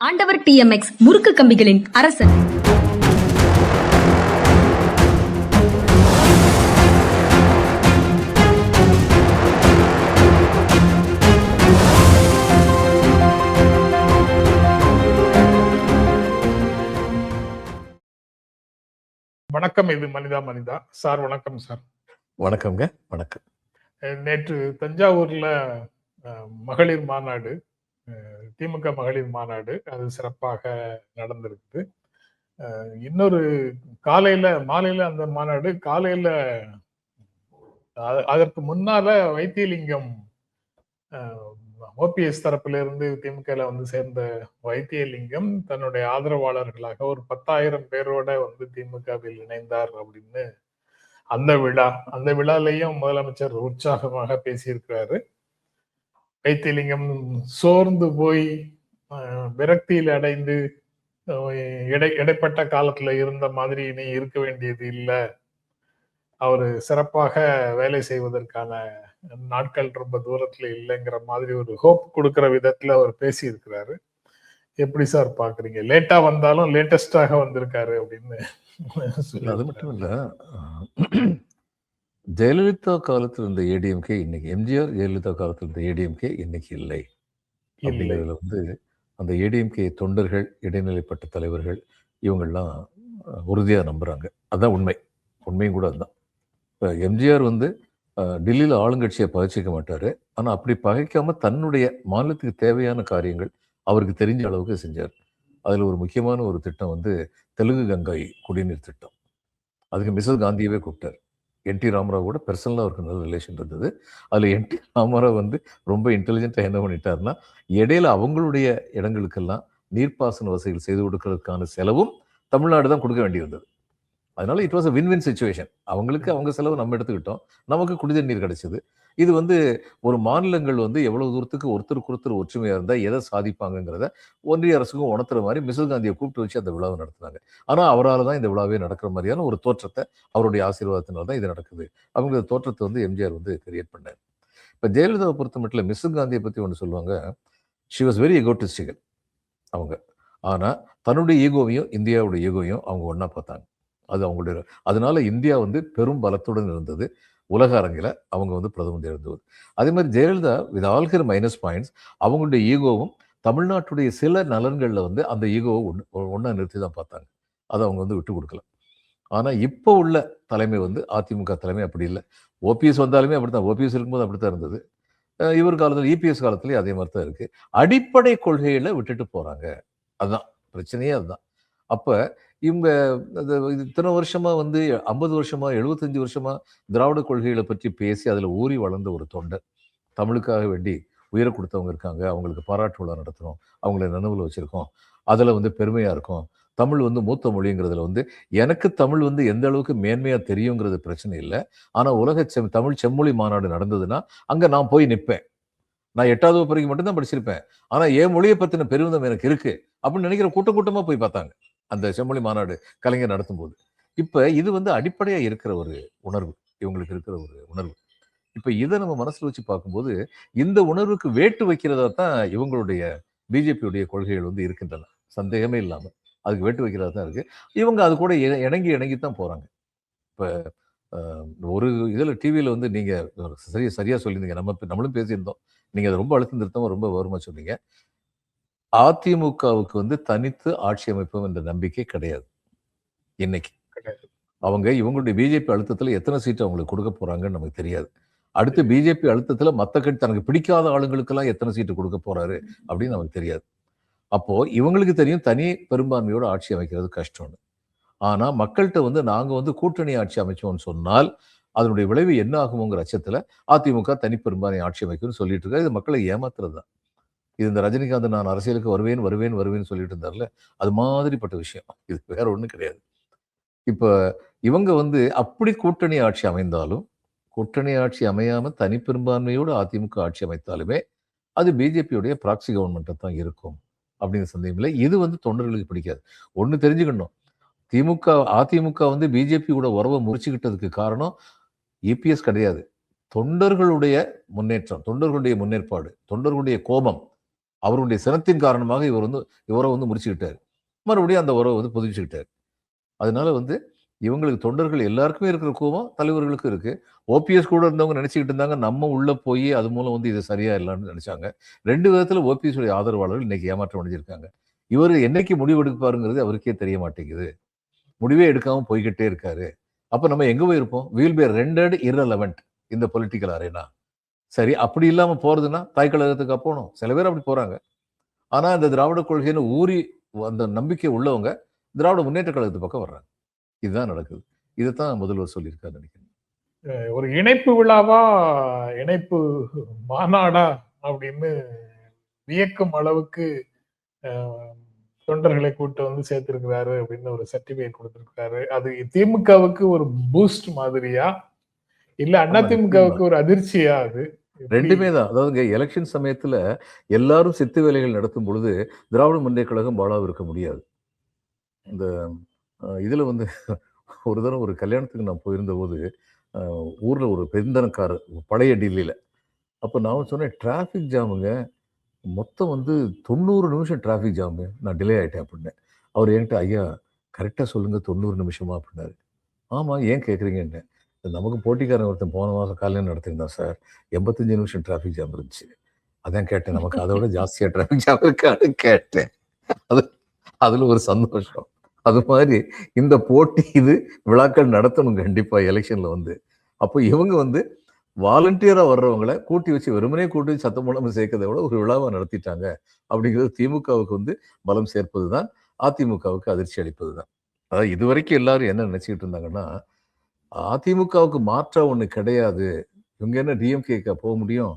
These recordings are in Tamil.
ஆண்டவர் TMX முறுக்கு கம்பிகளின் அரசன். வணக்கம். இது மனிதா மனிதா சார். வணக்கம் சார். வணக்கம்ங்க. வணக்கம். நேற்று தஞ்சாவூர்ல மகளிர் மாநாடு, திமுக மகளிர் மாநாடு, அது சிறப்பாக நடந்திருக்குது. இன்னொரு மாலையில அந்த மாநாடு, காலையில அதற்கு முன்னால வைத்தியலிங்கம் OPS தரப்புல இருந்து திமுக வந்து சேர்ந்த வைத்தியலிங்கம் தன்னுடைய ஆதரவாளர்களாக ஒரு 10,000 பேரோட வந்து திமுகவில் இணைந்தார் அப்படின்னு அந்த விழாலையும் முதலமைச்சர் உற்சாகமாக பேசியிருக்கிறாரு. வைத்தியலிங்கம் சோர்ந்து போய் விரக்தியில் அடைந்து இடைப்பட்ட காலத்துல இருந்த மாதிரி இனி இருக்க வேண்டியது இல்லை, அவரு சிறப்பாக வேலை செய்வதற்கான நாட்கள் ரொம்ப தூரத்துல இல்லைங்கிற மாதிரி ஒரு ஹோப் கொடுக்கிற விதத்துல அவர் பேசி இருக்கிறாரு. எப்படி சார் பாக்குறீங்க? லேட்டா வந்தாலும் லேட்டஸ்டாக வந்திருக்காரு அப்படின்னு. அது மட்டும் இல்ல, ஜெயலலிதா காலத்தில் இருந்த ஏடிஎம்கே இன்னைக்கு, எம்ஜிஆர் ஜெயலலிதா காலத்தில் இருந்த ஏடிஎம்கே இன்னைக்கு இல்லை அப்படிங்கிறதுல வந்து அந்த ஏடிஎம்கே தொண்டர்கள், இடைநிலைப்பட்ட தலைவர்கள் இவங்கெல்லாம் உறுதியாக நம்புறாங்க. அதுதான் உண்மையும் கூட அதுதான். இப்போ எம்ஜிஆர் வந்து டெல்லியில் ஆளுங்கட்சியை பகைச்சிக்க மாட்டார். ஆனால் அப்படி பகைக்காம தன்னுடைய மாநிலத்துக்கு தேவையான காரியங்கள் அவருக்கு தெரிஞ்ச அளவுக்கு செஞ்சார். அதில் ஒரு முக்கியமான ஒரு திட்டம் வந்து தெலுங்கு கங்கை குடிநீர் திட்டம். அதுக்கு மிஸ்ஸஸ் காந்தியவே கூப்பிட்டார். NT ராமராவ் கூட பர்சனலாக அவருக்கு நல்ல ரிலேஷன் இருந்தது. அதில் NT ராமராவ் வந்து ரொம்ப இன்டெலிஜென்ட்டாக என்ன பண்ணிட்டாருன்னா, இடையில அவங்களுடைய இடங்களுக்கெல்லாம் நீர்ப்பாசன வசதிகள் செய்து கொடுக்கறதுக்கான செலவும் தமிழ்நாடு தான் கொடுக்க வேண்டியிருந்தது. அதனால it was a win situation. அவங்களுக்கு அவங்க செலவு நம்ம எடுத்துக்கிட்டோம், நமக்கு குடிநீர் நீர் கிடைச்சது. இது வந்து ஒரு மாநிலங்கள் வந்து எவ்வளவு தூரத்துக்கு ஒருத்தருக்கு ஒருத்தர் ஒற்றுமையாக இருந்தால் எதை சாதிப்பாங்கிறத ஒன்றிய அரசுக்கும் உணர்த்துற மாதிரி மிஸ்ஸஸ் காந்தியை கூப்பிட்டு வச்சு அந்த விழாவை நடத்துனாங்க. ஆனால் அவரால் தான் இந்த விழாவே நடக்கிற மாதிரியான ஒரு தோற்றத்தை, அவருடைய ஆசீர்வாதத்தினால தான் இது நடக்குது அவங்க தோற்றத்தை வந்து எம்ஜிஆர் வந்து கிரியேட் பண்ணார். இப்போ ஜெயலலிதாவை பொறுத்த மட்டும் மிஸ்ஸஸ் காந்தியை பற்றி ஒன்று சொல்லுவாங்க, ஷி வாஸ் வெரி எகோட்டிஸ்டிக்கல் அவங்க. ஆனால் தன்னுடைய ஈகோவையும் இந்தியாவுடைய ஈகோவையும் அவங்க ஒன்றா பார்த்தாங்க. அது அவங்களுடைய, அதனால இந்தியா வந்து பெரும் பலத்துடன் இருந்தது. உலக அரங்கில் அவங்க வந்து பிரதமர் இருந்தது. அதே மாதிரி Jayalalithaa with all her minus points, அவங்களுடைய ஈகோவும் தமிழ்நாட்டுடைய சில நலன்களில் வந்து அந்த ஈகோவை ஒன்றா நிறுத்தி தான் பார்த்தாங்க. அதை அவங்க வந்து விட்டு கொடுக்கல. ஆனால் இப்போ உள்ள தலைமை வந்து அதிமுக தலைமை அப்படி இல்லை. OPS வந்தாலுமே அப்படித்தான், OPS இருக்கும்போது அப்படித்தான் இருந்தது. இவர் காலத்தில் EPS காலத்துலேயும் அதே மாதிரி தான் இருக்குது. அடிப்படை கொள்கைகளை விட்டுட்டு போகிறாங்க. அதுதான் பிரச்சனையே, அதுதான். அப்போ இவங்க இத்தனை வருஷமா வந்து 50 வருஷமா 75 வருஷமா திராவிட கொள்கைகளை பற்றி பேசி அதில் ஊறி வளர்ந்த ஒரு தொண்டர், தமிழுக்காக வேண்டி உயிரை கொடுத்தவங்க இருக்காங்க, அவங்களுக்கு பாராட்டு விழா நடத்துகிறோம், அவங்கள நினைவில் வச்சுருக்கோம், அதில் வந்து பெருமையாக இருக்கும். தமிழ் வந்து மூத்த மொழிங்கிறதுல வந்து எனக்கு தமிழ் வந்து எந்த அளவுக்கு மேன்மையாக தெரியுங்கிறது பிரச்சனை இல்லை. ஆனால் உலக தமிழ் செம்மொழி மாநாடு நடந்ததுன்னா அங்கே நான் போய் நிற்பேன். நான் 8வது வகுப்பு மட்டும்தான் படிச்சிருப்பேன், ஆனால் என் மொழியை பற்றின பெருமிதம் எனக்கு இருக்குது அப்படின்னு நினைக்கிற கூட்டமாக போய் பார்த்தாங்க அந்த செம்மொழி மாநாடு கலைஞர் நடத்தும் போது. இப்போ இது வந்து அடிப்படையாக இருக்கிற ஒரு உணர்வு, இவங்களுக்கு இருக்கிற ஒரு உணர்வு. இப்போ இதை நம்ம மனசில் வச்சு பார்க்கும்போது இந்த உணர்வுக்கு வேட்டு வைக்கிறதா தான் இவங்களுடைய பிஜேபியுடைய கொள்கைகள் வந்து இருக்கின்றன, சந்தேகமே இல்லாமல் அதுக்கு வேட்டு வைக்கிறதா தான் இருக்கு. இவங்க அது கூட இணங்கி தான் போறாங்க. இப்போ ஒரு இதில் டிவியில் வந்து நீங்கள் சரியா சொல்லியிருந்தீங்க, நம்மளும் பேசியிருந்தோம், நீங்கள் அதை ரொம்ப அழுத்தம் திருத்தமாக ரொம்ப வருமா சொன்னீங்க. அதிமுகவுக்கு வந்து தனித்து ஆட்சி அமைப்போம் என்ற நம்பிக்கை கிடையாது இன்னைக்கு. அவங்க இவங்களுடைய பிஜேபி அழுத்தத்தில் எத்தனை சீட்டு அவங்களுக்கு கொடுக்க போறாங்கன்னு நமக்கு தெரியாது. அடுத்து பிஜேபி அழுத்தத்தில் மற்ற கட்சி தனக்கு பிடிக்காத ஆளுங்களுக்கெல்லாம் எத்தனை சீட்டு கொடுக்க போறாரு அப்படின்னு நமக்கு தெரியாது. அப்போ இவங்களுக்கு தெரியும் தனி பெரும்பான்மையோட ஆட்சி அமைக்கிறது கஷ்டம்னு. ஆனா மக்கள்கிட்ட வந்து நாங்க வந்து கூட்டணி ஆட்சி அமைச்சோம்னு சொன்னால் அதனுடைய விளைவு என்ன ஆகுமோங்கிற அச்சத்துல அதிமுக தனி பெரும்பான்மை ஆட்சி அமைக்கும்னு சொல்லிட்டு இருக்கா. இது மக்களை ஏமாத்துறது தான். இது இந்த ரஜினிகாந்த் நான் அரசியலுக்கு வருவேன்னு சொல்லிட்டு இருந்தார்ல, அது மாதிரிப்பட்ட விஷயம். இது வேற ஒன்றும் கிடையாது. இப்போ இவங்க வந்து அப்படி கூட்டணி ஆட்சி அமைந்தாலும், கூட்டணி ஆட்சி அமையாம தனி பெரும்பான்மையோடு அதிமுக ஆட்சி அமைத்தாலுமே அது பிஜேபியுடைய ப்ராக்சி கவர்மெண்ட்டாக தான் இருக்கும் அப்படிங்கிற சந்தேகம் இல்லை. இது வந்து தொண்டர்களுக்கு பிடிக்காது. ஒன்று தெரிஞ்சுக்கணும், அதிமுக வந்து பிஜேபி கூட உறவை முறிச்சுக்கிட்டதுக்கு காரணம் EPS கிடையாது. தொண்டர்களுடைய முன்னேற்றம், தொண்டர்களுடைய முன்னேற்பாடு, தொண்டர்களுடைய கோபம், அவருடைய சினத்தின் காரணமாக இவரை வந்து முடிச்சுக்கிட்டாரு. மறுபடியும் அந்த உறவை வந்து புதுப்பிச்சுக்கிட்டாரு. அதனால வந்து இவங்களுக்கு தொண்டர்கள் எல்லாருக்குமே இருக்கிற கோவம் தலைவர்களுக்கும் இருக்கு. ஓபிஎஸ் கூட இருந்தவங்க நினைச்சுக்கிட்டு இருந்தாங்க, நம்ம உள்ள போய் அது மூலம் வந்து இது சரியா இல்லன்னு நினைச்சாங்க. 2 விதத்துல ஓபிஎஸ் உடைய ஆதரவாளர்கள் இன்னைக்கு ஏமாற்றம் அடைஞ்சிருக்காங்க. இவரு என்னைக்கு முடிவு எடுப்பாருங்கிறது அவருக்கே தெரிய மாட்டேங்குது. முடிவே எடுக்காம போய்க்கிட்டே இருக்காரு. அப்ப நம்ம எங்க போய் இருப்போம்? வி வில் பி ரெண்டர்ட் இர்ரெலவன்ட் இந்த பொலிட்டிக்கல் அரேனா. சரி, அப்படி இல்லாம போறதுன்னா தாய் கழகத்துக்கா போணும்? சில பேர் அப்படி போறாங்க. ஆனா இந்த திராவிட கொள்கைன்னு ஊறி அந்த நம்பிக்கை உள்ளவங்க திராவிட முன்னேற்ற கழகத்து பக்கம் வர்றாங்க. இதுதான் நடக்குது. இதைத்தான் முதல்வர் சொல்லியிருக்காரு நினைக்கிறேன். ஒரு இணைப்பு விழாவா, இணைப்பு மாநாடா அப்படின்னு வியக்கும் அளவுக்கு தொண்டர்களை கூட்டு வந்து சேர்த்திருக்கிறாரு அப்படின்னு ஒரு சர்டிபிகேட் கொடுத்திருக்கிறாரு. அது திமுகவுக்கு ஒரு பூஸ்ட் மாதிரியா இல்ல அதிமுகவுக்கு ஒரு அதிர்ச்சியா? அது ரெண்டுமே தான். அதாவது எலெக்ஷன் சமயத்துல எல்லாரும் சித்து வேலைகள் நடத்தும் பொழுது திராவிட முன்னேற்ற கழகம் பாலாவும் இருக்க முடியாது. இந்த இதுல வந்து ஒரு தடவை ஒரு கல்யாணத்துக்கு நான் போயிருந்த போது ஊர்ல ஒரு பெருந்தனக்காரர் பழைய டில்லியில. அப்ப நான் சொன்னேன், டிராஃபிக் ஜாமுங்க மொத்தம் வந்து 90 நிமிஷம் டிராஃபிக் ஜாமு. நான் டிலே ஆயிட்டேன் அப்படின்னேன். அவர் என்கிட்ட, ஐயா கரெக்டா சொல்லுங்க 90 நிமிஷமா அப்படின்னாரு. ஆமா, ஏன் கேட்குறீங்கன்னேன். நமக்கு போட்டிக்காரன் ஒருத்தன் போன மாதம் காலையில் நடத்திருந்தான் சார். 85 நிமிஷம் டிராஃபிக் ஜாம் இருந்துச்சு. அதான் கேட்டேன், நமக்கு அதை விட ஜாஸ்தியா டிராஃபிக் ஜாம் இருக்கான்னு கேட்டேன். அது அதுல ஒரு சந்தோஷம். அது மாதிரி இந்த போட்டி இது விழாக்கள் நடத்தணும் கண்டிப்பா எலெக்ஷன்ல வந்து. அப்போ இவங்க வந்து வாலண்டியரா வர்றவங்களை கூட்டி வச்சு வெறுமனே கூட்டி வச்சு சத்தம் போடாம சேர்க்கறதை விட ஒரு விழாவை நடத்திட்டாங்க அப்படிங்கிறது திமுகவுக்கு வந்து பலம் சேர்ப்பது தான், அதிமுகவுக்கு அதிர்ச்சி அளிப்பது தான். அதாவது இதுவரைக்கும் எல்லாரும் என்ன நினைச்சுக்கிட்டு இருந்தாங்கன்னா, அதிமுகவுக்கு மாற்றா ஒண்ணு கிடையாது, இவங்க என்ன டிஎம்கேக்கா போக முடியும்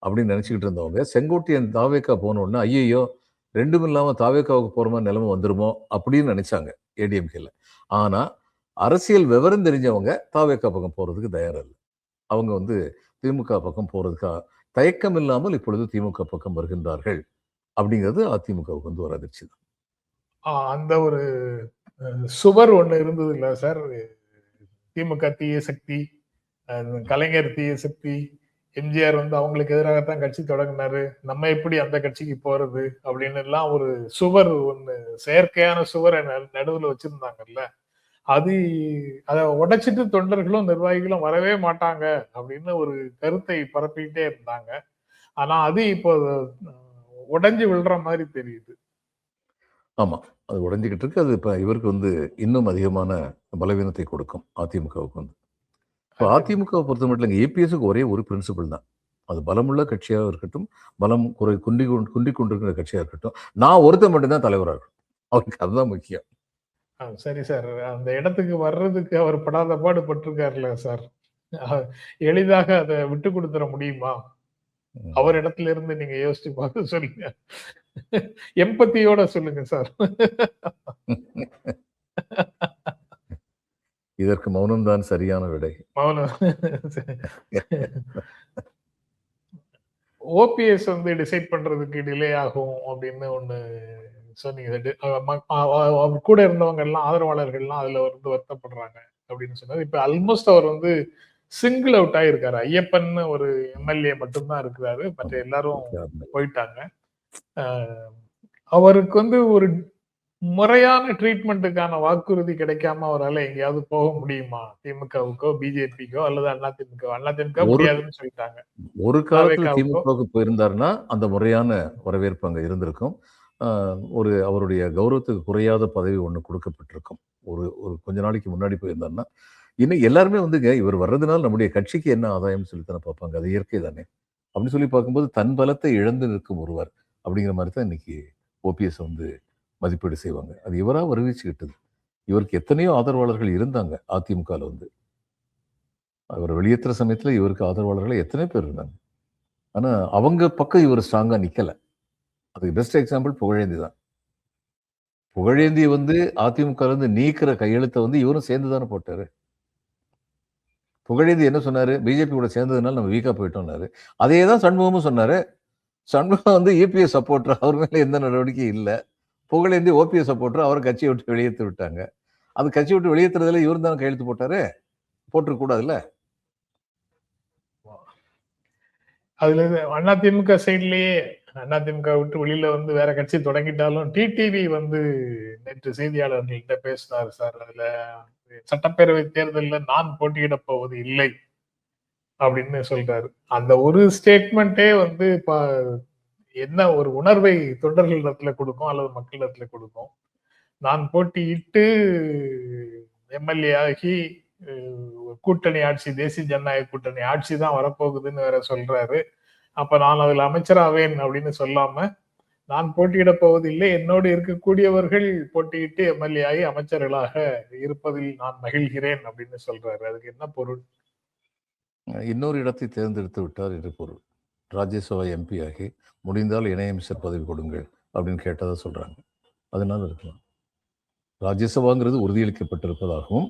அப்படின்னு நினைச்சுக்கிட்டு இருந்தவங்க செங்கோட்டையன் தாவேக்கா போன உடனே ஐயையோ ரெண்டும் இல்லாம தாவேக்காவுக்கு போற மாதிரி நிலைமை வந்துருமோ அப்படின்னு நினைச்சாங்க ஏடிஎம்கேல. ஆனா அரசியல் விவரம் தெரிஞ்சவங்க தாவேக்கா பக்கம் போறதுக்கு தயாரா இல்லை. அவங்க வந்து திமுக பக்கம் போறதுக்கா தயக்கம் இல்லாமல் இப்பொழுது திமுக பக்கம் வருகின்றார்கள் அப்படிங்கிறது அதிமுகவுக்கு வந்து ஒரு அதிர்ச்சி தான். அந்த ஒரு சுவர் ஒண்ணு இருந்தது இல்ல சார்? திமுக தீய சக்தி, கலைஞர் தீய சக்தி, எம்ஜிஆர் வந்து அவங்களுக்கு எதிராகத்தான் கட்சி தொடங்கினாரு, நம்ம எப்படி அந்த கட்சிக்கு போறது அப்படின்னு எல்லாம் ஒரு சுவர் ஒண்ணு, செயற்கையான சுவரை நடுவுல வச்சிருந்தாங்கல்ல. அது அதை உடைச்சிட்டு தொண்டர்களும் நிர்வாகிகளும் வரவே மாட்டாங்க அப்படின்னு ஒரு கருத்தை பரப்பிக்கிட்டே இருந்தாங்க. ஆனா அது இப்போ உடைஞ்சு விழுற மாதிரி தெரியுது. ஆமா, அது உடைஞ்சிக்கிட்டு இருக்கு. அது இப்ப இவருக்கு வந்து இன்னும் அதிகமான பலவீனத்தை கொடுக்கும் அதிமுகவுக்கு வந்து. இப்போ அதிமுகவை பொறுத்த மட்டும் இல்லைங்க, ஏபிஎஸ்க்கு ஒரே ஒரு பிரின்சிபல் தான். அது பலமுள்ள கட்சியாக இருக்கட்டும், பலம் குண்டி கொண்டிருக்கிற கட்சியாக இருக்கட்டும், நான் ஒருத்தன் மட்டும்தான் தலைவராக இருக்கணும். அவருக்கு அதுதான் முக்கியம். சரி சார், அந்த இடத்துக்கு வர்றதுக்கு அவர் படாத பாடு பட்டிருக்காருல்ல சார், எளிதாக அதை விட்டு கொடுத்துட முடியுமா? அவர் இடத்துல இருந்து நீங்க யோசிச்சு பார்த்து சொல்லுங்க. எம்பத்தியோட சொல்லுங்க சார். இதற்கு மௌனம்தான் சரியான விடை. மௌனம். ஓபிஎஸ் வந்து டிசைட் பண்றதுக்கு டிலே ஆகும் அப்படின்னு ஒண்ணு சொன்னீங்க. அவர் கூட இருந்தவங்க எல்லாம், ஆதரவாளர்கள் எல்லாம் அதுல வந்து வருத்தப்படுறாங்க அப்படின்னு சொன்னது. இப்ப ஆல்மோஸ்ட் அவர் வந்து சிங்கிள் அவுட் ஆயிருக்காரு. ஐயப்பன் ஒரு எம்எல்ஏ மட்டும்தான் இருக்கிறாரு, மற்ற எல்லாரும் போயிட்டாங்க. அவருக்கு வந்து ஒரு முறையான ட்ரீட்மெண்ட்டுக்கான வாக்குறுதி கிடைக்காம அவரால் எங்கேயாவது போக முடியுமா? திமுகவுக்கோ பிஜேபிக்கோ அல்லது அதிமுக முடியாதுன்னு சொல்லிட்டாங்க. ஒரு காலத்துல திமுகவுக்கு போயிருந்தாருன்னா அந்த முறையான வரவேற்பு அங்க இருந்திருக்கும். ஒரு அவருடைய கௌரவத்துக்கு குறையாத பதவி ஒண்ணு கொடுக்கப்பட்டிருக்கும். ஒரு ஒரு கொஞ்ச நாளைக்கு முன்னாடி போயிருந்தாருன்னா, இன்னும் எல்லாருமே வந்துங்க இவர் வர்றதுனால நம்முடைய கட்சிக்கு என்ன ஆதாயம்னு சொல்லி தானே பார்ப்பாங்க. அது இயற்கை தானே. அப்படின்னு சொல்லி பார்க்கும்போது தன் பலத்தை இழந்து நிற்கும் ஒருவர் அப்படிங்கிற மாதிரி தான் இன்னைக்கு ஓபிஎஸ் வந்து மதிப்பீடு செய்வாங்க. அது இவரா வருவிச்சுக்கிட்டது. இவருக்கு எத்தனையோ ஆதரவாளர்கள் இருந்தாங்க அதிமுகவில் வந்து. அவர் வெளியேற்ற சமயத்துல இவருக்கு ஆதரவாளர்கள் எத்தனை பேர் இருந்தாங்க. ஆனா அவங்க பக்கம் இவர் ஸ்ட்ராங்கா நிக்கல. அதுக்கு பெஸ்ட் எக்ஸாம்பிள் புகழேந்தி தான். புகழேந்தி வந்து அதிமுக இருந்து நீக்கிற கையெழுத்தை வந்து இவரும் சேர்ந்து தானே போட்டாரு. புகழேந்தி என்ன சொன்னாரு? பிஜேபி கூட சேர்ந்ததுனால நம்ம வீக்கா போயிட்டோம்னாரு. அதே தான் சண்முகமும் சொன்னாரு. சண்முகம் வந்து இபிஎஸ் சப்போர்ட்டர், அவர் மேல எந்த நடவடிக்கையும் இல்லை. புகழேந்தி ஓபிஎஸ் சப்போர்ட்டர், அவரை கட்சியை விட்டு வெளியேற்றி விட்டாங்க. அது கட்சி விட்டு வெளியேற்றுறதுல இவரும் தானே கையெழுத்து போட்டாரு. போட்டிருக்க கூடாதுல்ல. அதுல அதிமுக சைட்லயே அதிமுக விட்டு வெளியில வந்து வேற கட்சி தொடங்கிட்டாலும் டிடிவி வந்து நேற்று செய்தியாளர்கள்ட்ட பேசினார் சார். அதுல சட்டப்பேரவை தேர்தலில் நான் போட்டியிட போவது இல்லை அப்படின்னு சொல்றாரு. அந்த ஒரு ஸ்டேட்மெண்டே வந்து என்ன ஒரு உணர்வை தொண்டர்களிடத்துல கொடுக்கும் அல்லது மக்களிடத்துல கொடுக்கும். நான் போட்டியிட்டு எம்எல்ஏ ஆகி கூட்டணி ஆட்சி, தேசிய ஜனநாயக கூட்டணி ஆட்சி தான் வரப்போகுதுன்னு வேற சொல்றாரு. அப்ப நான் அதுல அமைச்சராவேன் அப்படின்னு சொல்லாம, நான் போட்டியிட போவதில்லை, என்னோடு இருக்கக்கூடியவர்கள் போட்டியிட்டு எம்எல்ஏ ஆகி அமைச்சர்களாக இருப்பதில் நான் மகிழ்கிறேன் அப்படின்னு சொல்றாரு. அதுக்கு என்ன பொருள்? இன்னொரு இடத்தை தேர்ந்தெடுத்து விட்டார் என்று பொருள். ராஜ்யசபா எம்பி ஆகி முடிந்தால் இணையமைச்சர் பதவி கொடுங்கள் அப்படின்னு கேட்டதா சொல்றாங்க. அதனால இருக்கலாம். ராஜ்யசபாங்கிறது உறுதியளிக்கப்பட்டிருப்பதாகவும்,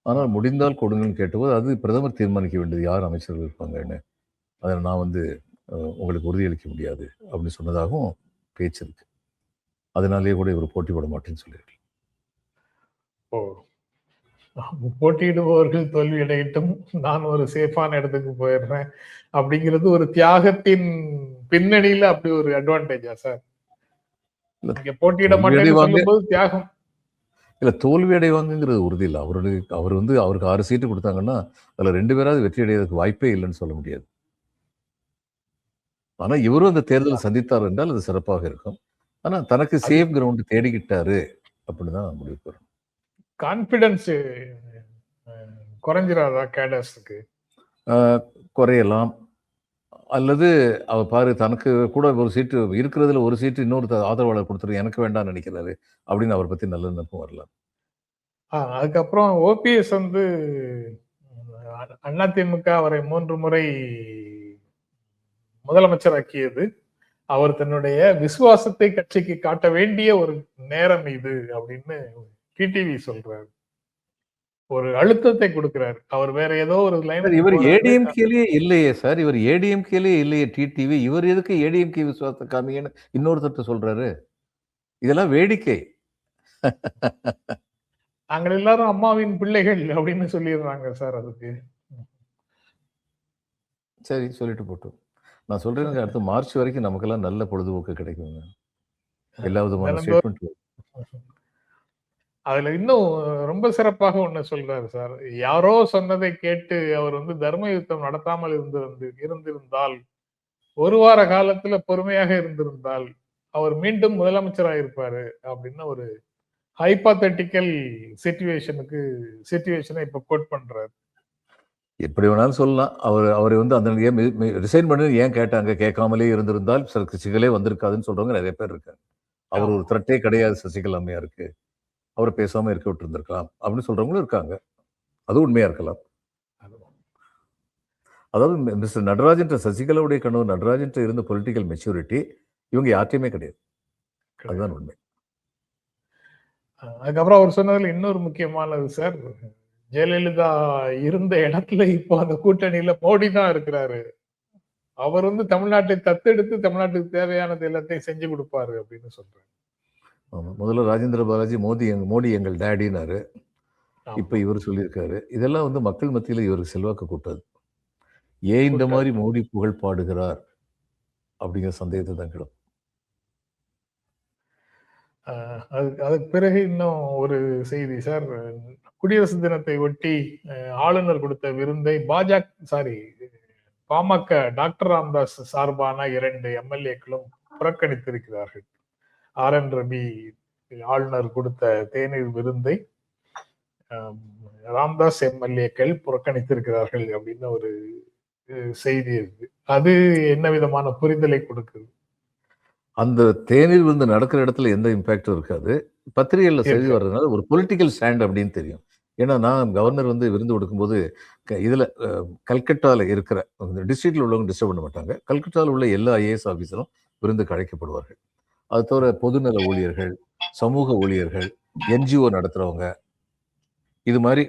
ஆனால் முடிந்தால் கொடுங்கன்னு கேட்டபோது அது பிரதமர் தீர்மானிக்க வேண்டியது யார் அமைச்சர்கள் இருப்பாங்கன்னு. அதை நான் வந்து உங்களுக்கு உறுதியளிக்க முடியாது அப்படின்னு சொன்னதாகவும் பேச்சு இருக்கு. அதனாலேயே கூட இவர் போட்டி போட மாட்டேன்னு சொல்லியிருக்கு. ஓ, போட்டியிடுபவர்கள் தோல்வி அடையட்டும், நான் ஒரு சேஃபான இடத்துக்கு போயிடுறேன் அப்படிங்கிறது ஒரு தியாகத்தின் பின்னணியில அப்படி ஒரு அட்வான்டேஜா சார்? நீங்க போட்டியிட மாட்டேன்னு சொல்லும்போது தியாகம் இல்ல, தோல்வி அடைவாங்கிறது உறுதி இல்லை. அவர் வந்து அவருக்கு 6 சீட்டு கொடுத்தாங்கன்னா அதுல 2 பேராவது வெற்றி அடைவதற்கு வாய்ப்பே இல்லைன்னு சொல்ல முடியாது. ஆனா இவரும் அந்த தேர்தலை சந்தித்தார் என்றால் அது சிறப்பாக இருக்கும். ஆனா தனக்கு சேஃப் கிரவுண்ட் தேடிக்கிட்டாரு அப்படிதான் முடிவு வரும். கான்பிடன்ஸ் குறைஞ்சிராதா கேடர்ஸுக்கு? குறையலாம். அல்லது அவ பாரு தனக்கு கூட ஒரு சீட்டு இருக்கிறதுல ஒரு சீட்டு இன்னொரு ஆதரவாளர் கொடுத்துரு, எனக்கு வேண்டாம்னு நினைக்கிறாரு அப்படின்னு அவர் பத்தி நல்ல நினைப்பும் வரலாம். அதுக்கப்புறம் ஓபிஎஸ் வந்து அதிமுக அவரை 3 முறை முதலமைச்சராக்கியது அவர் தன்னுடைய விசுவாசத்தை கட்சிக்கு காட்ட வேண்டிய ஒரு நேரம் இது அப்படின்னு டிடிவி சொல்றாரு. ஒரு அழுத்தத்தை கொடுக்கிறார். அவர் வேற ஏதோ ஒரு லைன். இவர் ஏடிஎம்கேலயே இல்லையே சார், இவர் ஏடிஎம்கேலயே இல்லையே டிடிவி, இவர் எதுக்கு ஏடிஎம்கே விசுவாசத்தை காமிங்கன்னு இன்னொருத்தர் சொல்றாரு? இதெல்லாம் வேடிக்கை. நாங்கள் எல்லாரும் அம்மாவின் பிள்ளைகள் அப்படின்னு சொல்லிடுறாங்க சார். அதுக்கு சரி சொல்லிட்டு போட்டோம். நான் சொல்றேன், அடுத்த மார்ச் வரைக்கும் நமக்கெல்லாம் நல்ல பொழுதுபோக்கு கிடைக்குங்க. எல்லா விதமான ஸ்டேட்மெண்ட். அதுல இன்னும் ரொம்ப சிறப்பாக ஒண்ணு சொல்றாரு சார். யாரோ சொன்னதை கேட்டு அவர் வந்து தர்ம யுத்தம் நடத்தாமல் இருந்திருந்தால், ஒரு வார காலத்துல பொறுமையாக இருந்திருந்தால் அவர் மீண்டும் முதலமைச்சராக இருப்பாரு அப்படின்னு ஒரு ஹைபாத்தட்டிக்கல் சிச்சுவேஷனை இப்ப கோட் பண்றாரு. எப்படி வேணாலும் சொல்லலாம். அவரை வந்து அந்த ரிசைன் பண்ணி ஏன் கேட்டாங்க, கேட்காமலே இருந்திருந்தால் சசிகலே வந்திருக்காதுன்னு சொல்றவங்க நிறைய பேர் இருக்காங்க. அவர் ஒரு த்ரெட்டே கிடையாது சசிகலா அம்மையாருக்கு, அவரை பேசாம இருக்க விட்டு இருந்திருக்கலாம் அப்படின்னு சொல்றவங்களும் இருக்காங்க. அது உண்மையா இருக்கலாம். அதாவது மிஸ்டர் நடராஜன், சசிகலாவுடைய கனவு நடராஜன் இருந்த பொலிட்டிக்கல் மெச்சூரிட்டி இவங்க யார்ட்டையுமே கிடையாது. அதுதான் உண்மை. அதுக்கப்புறம் அவர் சொன்னதுல இன்னொரு முக்கியமானது சார், ஜெயலலிதா இருந்த இடத்துல இப்போ அந்த கூட்டணியில மோடி தான் இருக்கிறாரு. அவர் வந்து தமிழ்நாட்டை தத்தெடுத்து தமிழ்நாட்டுக்கு தேவையானது எல்லாத்தையும் செஞ்சு கொடுப்பாரு அப்படின்னு சொல்றாரு. முதல்ல ராஜேந்திர பாலாஜி மோடி எங்கள் டேடினாரு. இப்ப இவர் சொல்லியிருக்காரு. இதெல்லாம் வந்து மக்கள் மத்தியில இவருக்கு செல்வாக்கு கூட்டாது. ஏன் இந்த மாதிரி மோடி புகழ் பாடுகிறார் அப்படிங்கிற சந்தேகத்தை தான் கிடும். அதுக்கு பிறகு இன்னும் ஒரு செய்தி சார். குடியரசு தினத்தை ஒட்டி ஆளுநர் கொடுத்த விருந்தை பாமக டாக்டர் ராமதாஸ் சார்பான 2 எம்எல்ஏக்களும் புறக்கணித்திருக்கிறார்கள். ஆர்.என். ரவி ஆளுநர் கொடுத்த தேநீர் விருந்தை ராமதாஸ் எம்எல்ஏக்கள் புறக்கணித்திருக்கிறார்கள் அப்படின்னு ஒரு செய்தி இருக்கு. அது என்ன விதமான புரிதலை கொடுக்குது? அந்த தேநீர் விருந்து நடக்கிற இடத்துல எந்த இம்பாக்டும் இருக்காது. பத்திரிகைகளில் செய்தி வர்றதுனால ஒரு பொலிட்டிக்கல் ஸ்டாண்ட் அப்படின்னு தெரியும். ஏன்னா நான் கவர்னர் வந்து விருந்து கொடுக்கும்போது இதில் கல்கட்டாவில் இருக்கிற டிஸ்ட்ரிக்டில் உள்ளவங்க டிஸ்டர்ப் பண்ண மாட்டாங்க. கல்கட்டாவில் உள்ள எல்லா ஐஏஎஸ் ஆஃபீஸரும் விருந்துக்கு அழைக்கப்படுவார்கள். அது தவிர பொதுநல ஊழியர்கள், சமூக ஊழியர்கள், என்ஜிஓ நடத்துகிறவங்க, இது மாதிரி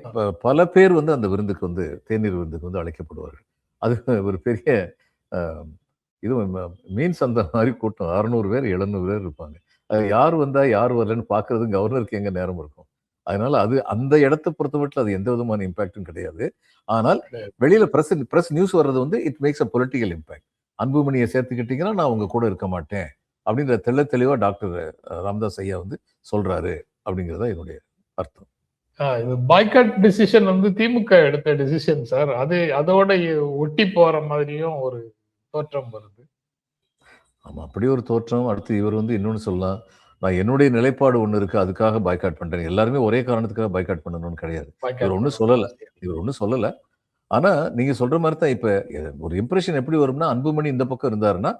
பல பேர் வந்து அந்த விருந்துக்கு வந்து தேநீர் விருந்துக்கு வந்து அழைக்கப்படுவார்கள். அது ஒரு பெரிய இது மீன்ஸ் அந்த மாதிரி கூட்டம் 600 பேர் 700 பேர் இருப்பாங்க. யார் வந்தா யார் வரலன்னு பார்க்கறது கவர்னருக்கு எங்க நேரம் இருக்கும். அதனால அது அந்த இடத்தை பொறுத்த மட்டும் அது எந்த விதமான இம்பாக்டும் கிடையாது. ஆனால் வெளியில பிரஸ் நியூஸ் வர்றது வந்து it makes a political impact. அன்புமணியை சேர்த்துக்கிட்டீங்கன்னா நான் உங்க கூட இருக்க மாட்டேன் அப்படின்ற தெளிவா டாக்டர் ராமதாஸ் ஐயா வந்து சொல்றாரு அப்படிங்கிறதா என்னுடைய அர்த்தம். இது பாய்காட் டிசிஷன் வந்து திமுக எடுத்த டிசிஷன் சார். அதோட ஒட்டி போற மாதிரியும் ஒரு தோற்றம் வருது. ஆமா, அப்படி ஒரு தோற்றம். அடுத்து இவர் வந்து இன்னொன்னு சொல்லலாம், நான் என்னுடைய நிலைப்பாடு ஒண்ணு இருக்கு, அதுக்காக பாய்காட் பண்றேன். எல்லாருமே ஒரே காரணத்துக்காக பாய்காட் பண்ணணும்னு கிடையாது. இவர் ஒண்ணும் சொல்லல. ஆனா நீங்க சொல்ற மாதிரி தான் இப்ப ஒரு இம்ப்ரெஷன் எப்படி வரும்னா, அன்புமணி இந்த பக்கம் இருந்தாருன்னா,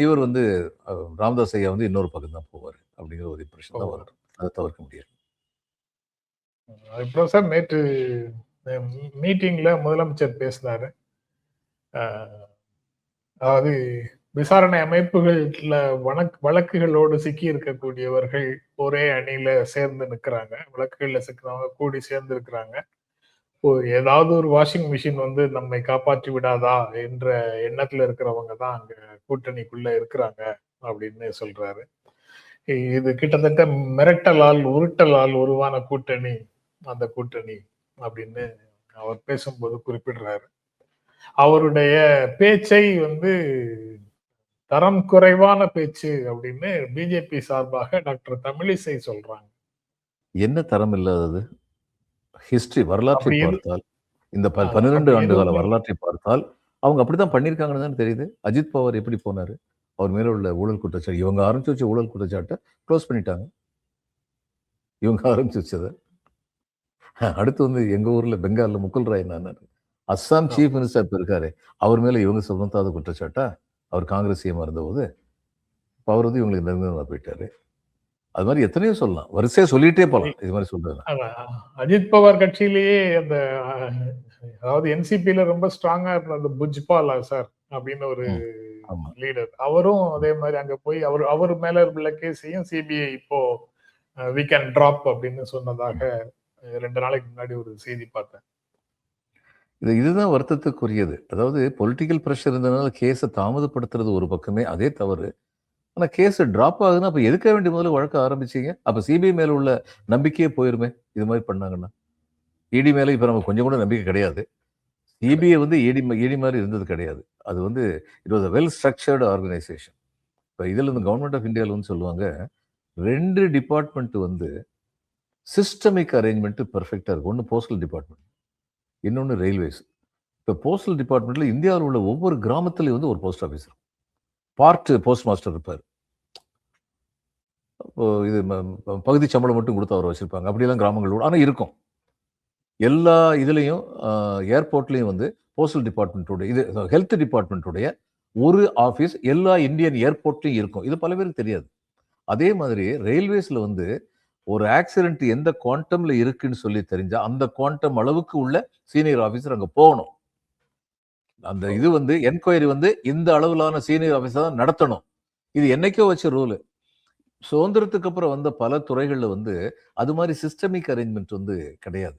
இவர் வந்து ராமதாஸ் ஐயா வந்து இன்னொரு பக்கம் தான் போவாரு அப்படிங்கிற ஒரு இம்ப்ரெஷன் தான் வரும். அதை தவிர்க்க முடியாது. அப்புறம் சார் நேற்று மீட்டிங்ல முதலமைச்சர் பேசினாரு. அதாவது விசாரணை அமைப்புகள்ல வழக்குகளோடு சிக்கி இருக்கக்கூடியவர்கள் ஒரே அணியில சேர்ந்து நிக்கிறாங்க. வழக்குகள்ல சிக்கிறவங்க கூடி சேர்ந்து இருக்கிறாங்க. ஏதாவது ஒரு வாஷிங் மிஷின் வந்து நம்மை காப்பாற்றி விடாதா என்ற எண்ணத்துல இருக்கிறவங்க தான் அங்க கூட்டணிக்குள்ள இருக்கிறாங்க அப்படின்னு சொல்றாரு. இது கிட்டத்தட்ட மிரட்டலால் உருட்டலால் உருவான கூட்டணி அந்த கூட்டணி அப்படின்னு அவர் பேசும்போது குறிப்பிடுறாரு. அவருடைய பேச்சை வந்து தரம் குறைவான பேச்சு அப்படின்னு பிஜேபி சார்பாக டாக்டர் தமிழிசை சொல்றாங்க. என்ன தரம் இல்லாதது? ஹிஸ்டரி வரலாற்றை பார்த்தால், இந்த 12 ஆண்டு கால வரலாற்றை பார்த்தால் அவங்க அப்படித்தான் பண்ணியிருக்காங்கன்னு தான் தெரியுது. அஜித் பவார் எப்படி போனாரு? அவர் மேல உள்ள ஊழல் குற்றச்சாட்டு, இவங்க ஆரம்பிச்சு வச்ச ஊழல் குற்றச்சாட்டை க்ளோஸ் பண்ணிட்டாங்க. இவங்க ஆரம்பிச்சு வச்சதை. அடுத்து வந்து எங்க ஊர்ல பெங்கால்ல முகுல் ராய் நானாரு, அஸ்ஸாம் சீஃப் மினிஸ்டர் இப்ப இருக்காரு, அவர் மேல இவங்க சுமத்தாத குற்றச்சாட்டா? அவர் காங்கிரஸ் சிஎம் இருந்தபோது அவர் வந்து இவங்களுக்கு நெருங்கமா போயிட்டாரு. அது மாதிரி எத்தனையோ சொல்லலாம், வரிசையா சொல்லிட்டே போலாம். இது மாதிரி சொல்றது அஜித் பவார் கட்சியிலேயே அந்த அதாவது என்சிபில ரொம்ப ஸ்ட்ராங்கா இருந்த அந்த புஜ்பாலா சார் அப்படின்னு ஒரு லீடர், அவரும் அதே மாதிரி அங்க போய் அவர் மேல உள்ள கேஸையும் சிபிஐ இப்போ வி கேன் டிராப் அப்படின்னு சொன்னதாக 2 நாளைக்கு முன்னாடி ஒரு செய்தி பார்த்தேன். இதுதான் வருத்தத்துக்குரியது. அதாவது பொலிட்டிக்கல் பிரஷர் இருந்ததுனால கேஸை தாமதப்படுத்துறது ஒரு பக்கமே, அதே தவறு. ஆனா கேஸ் டிராப் ஆகுதுன்னா அப்ப எதுக்க வேண்டிய முதல்ல வழக்க ஆரம்பிச்சீங்க? அப்ப சிபிஐ மேல உள்ள நம்பிக்கையே போயிருமே இது மாதிரி பண்ணாங்கன்னா. இடி மேல இப்ப நம்ம கொஞ்சம் கூட நம்பிக்கை கிடையாது. சிபிஐ வந்து இடி மாதிரி இருந்தது கிடையாது. அது வந்து it was a well structured organisation. இப்போ இதுல இருந்து கவர்மெண்ட் ஆஃப் இந்தியாவில் வந்து சொல்லுவாங்க, 2 டிபார்ட்மெண்ட் வந்து சிஸ்டமிக் அரேஞ்ச்மெண்ட் பெர்ஃபெக்டா இருக்கும். ஒன்று போஸ்டல் டிபார்ட்மெண்ட், இன்னொன்று ரயில்வேஸ். இப்போ போஸ்டல் டிபார்ட்மெண்ட்ல இந்தியாவில் உள்ள ஒவ்வொரு கிராமத்துலையும் வந்து ஒரு போஸ்ட் ஆஃபீஸ் இருக்கும். பார்ட் போஸ்ட் மாஸ்டர் இருப்பார். இது பகுதி சம்பளம் மட்டும் கொடுத்து அவரை வச்சிருப்பாங்க. அப்படியெல்லாம் கிராமங்களோட ஆனால் இருக்கும். எல்லா இதுலேயும் ஏர்போர்ட்லேயும் வந்து போஸ்டல் டிபார்ட்மெண்ட்டோட இது ஹெல்த் டிபார்ட்மெண்ட்டுடைய ஒரு ஆஃபீஸ் எல்லா இந்தியன் ஏர்போர்ட்லையும் இருக்கும். இது பல பேருக்கு தெரியாது. அதே மாதிரி ரயில்வேஸில் வந்து ஒரு ஆக்சிடென்ட் எந்த குவாண்டம்ல இருக்குன்னு சொல்லி தெரிஞ்சா அந்த குவாண்டம் அளவுக்கு உள்ள சீனியர் ஆஃபீஸர் அங்கே போகணும். அந்த இது வந்து என்கொயரி வந்து இந்த அளவிலான சீனியர் ஆஃபீஸர் தான் நடத்தணும். இது என்னைக்கோ வச்ச ரூலு. சுதந்திரத்துக்கு அப்புறம் வந்த பல துறைகளில் வந்து அது மாதிரி சிஸ்டமிக் அரேஞ்ச்மெண்ட் வந்து கிடையாது.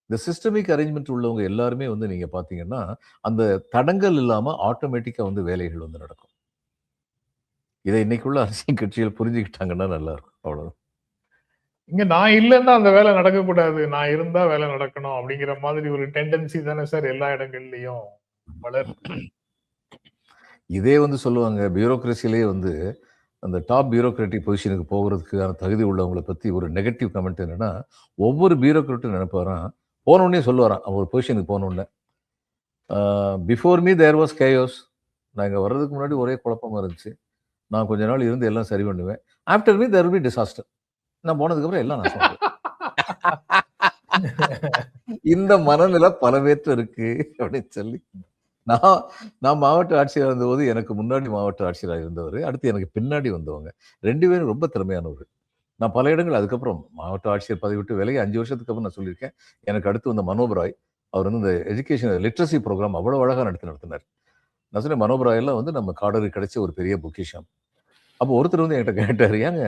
இந்த சிஸ்டமிக் அரேஞ்ச்மெண்ட் உள்ளவங்க எல்லாருமே வந்து நீங்க பாத்தீங்கன்னா அந்த தடங்கள் இல்லாம ஆட்டோமேட்டிக்கா வந்து வேலைகள் வந்து நடக்கும். இதை இன்னைக்குள்ள அரசியல் கட்சிகள் புரிஞ்சுக்கிட்டாங்கன்னா நல்லா இருக்கும். அவ்வளவுதான். இங்க நான் இல்லைன்னா அந்த வேலை நடக்கக்கூடாது, நான் இருந்தா வேலை நடக்கணும் அப்படிங்கிற மாதிரி ஒரு டெண்டன்சி தானே சார் எல்லா இடங்கள்லயும் வளருது. இதே வந்து சொல்லுவாங்க பியூரோக்ரஸிலேயே வந்து அந்த டாப் பியூரோக்ராட்டிக் பொசிஷனுக்கு போகிறதுக்கான தகுதி உள்ளவங்களை பற்றி ஒரு நெகட்டிவ் கமெண்ட் என்னன்னா, ஒவ்வொரு பியூரோக்ராட்டும் நினைப்பாராம், போனோடனே சொல்லுவாராம் அவங்க ஒரு பொசிஷனுக்கு போனோடனே, before me there was chaos. நான் இங்கே வர்றதுக்கு முன்னாடி ஒரே குழப்பமா இருந்துச்சு, நான் கொஞ்ச நாள் இருந்து எல்லாம் சரி பண்ணுவேன். After me there will be disaster. நான் போனதுக்கப்புறம் எல்லாம் நான் சொல்றேன். இந்த மனநிலை பல பேர்த்து இருக்கு அப்படின்னு சொல்லி நான் மாவட்ட ஆட்சியராக இருந்தபோது எனக்கு முன்னாடி மாவட்ட ஆட்சியராக இருந்தவர், அடுத்து எனக்கு பின்னாடி வந்தவங்க 2 பேரும் ரொம்ப திறமையானவர். நான் பல இடங்கள் அதுக்கப்புறம் மாவட்ட ஆட்சியர் பதவி விட்டு விலகி 5 வருஷத்துக்கு அப்புறம் நான் சொல்லியிருக்கேன். எனக்கு அடுத்து வந்த மனோபராய், அவர் வந்து இந்த எஜுகேஷன் லிட்ரஸி ப்ரோக்ராம் அவ்வளோ அழகாக நடத்தினார். நான் சொன்னேன் மனோபராய் எல்லாம் வந்து நம்ம காடருக்கு கிடைச்ச ஒரு பெரிய பொக்கிஷம். அப்போ ஒருத்தர் வந்து என்கிட்ட கேட்டார், ஏங்க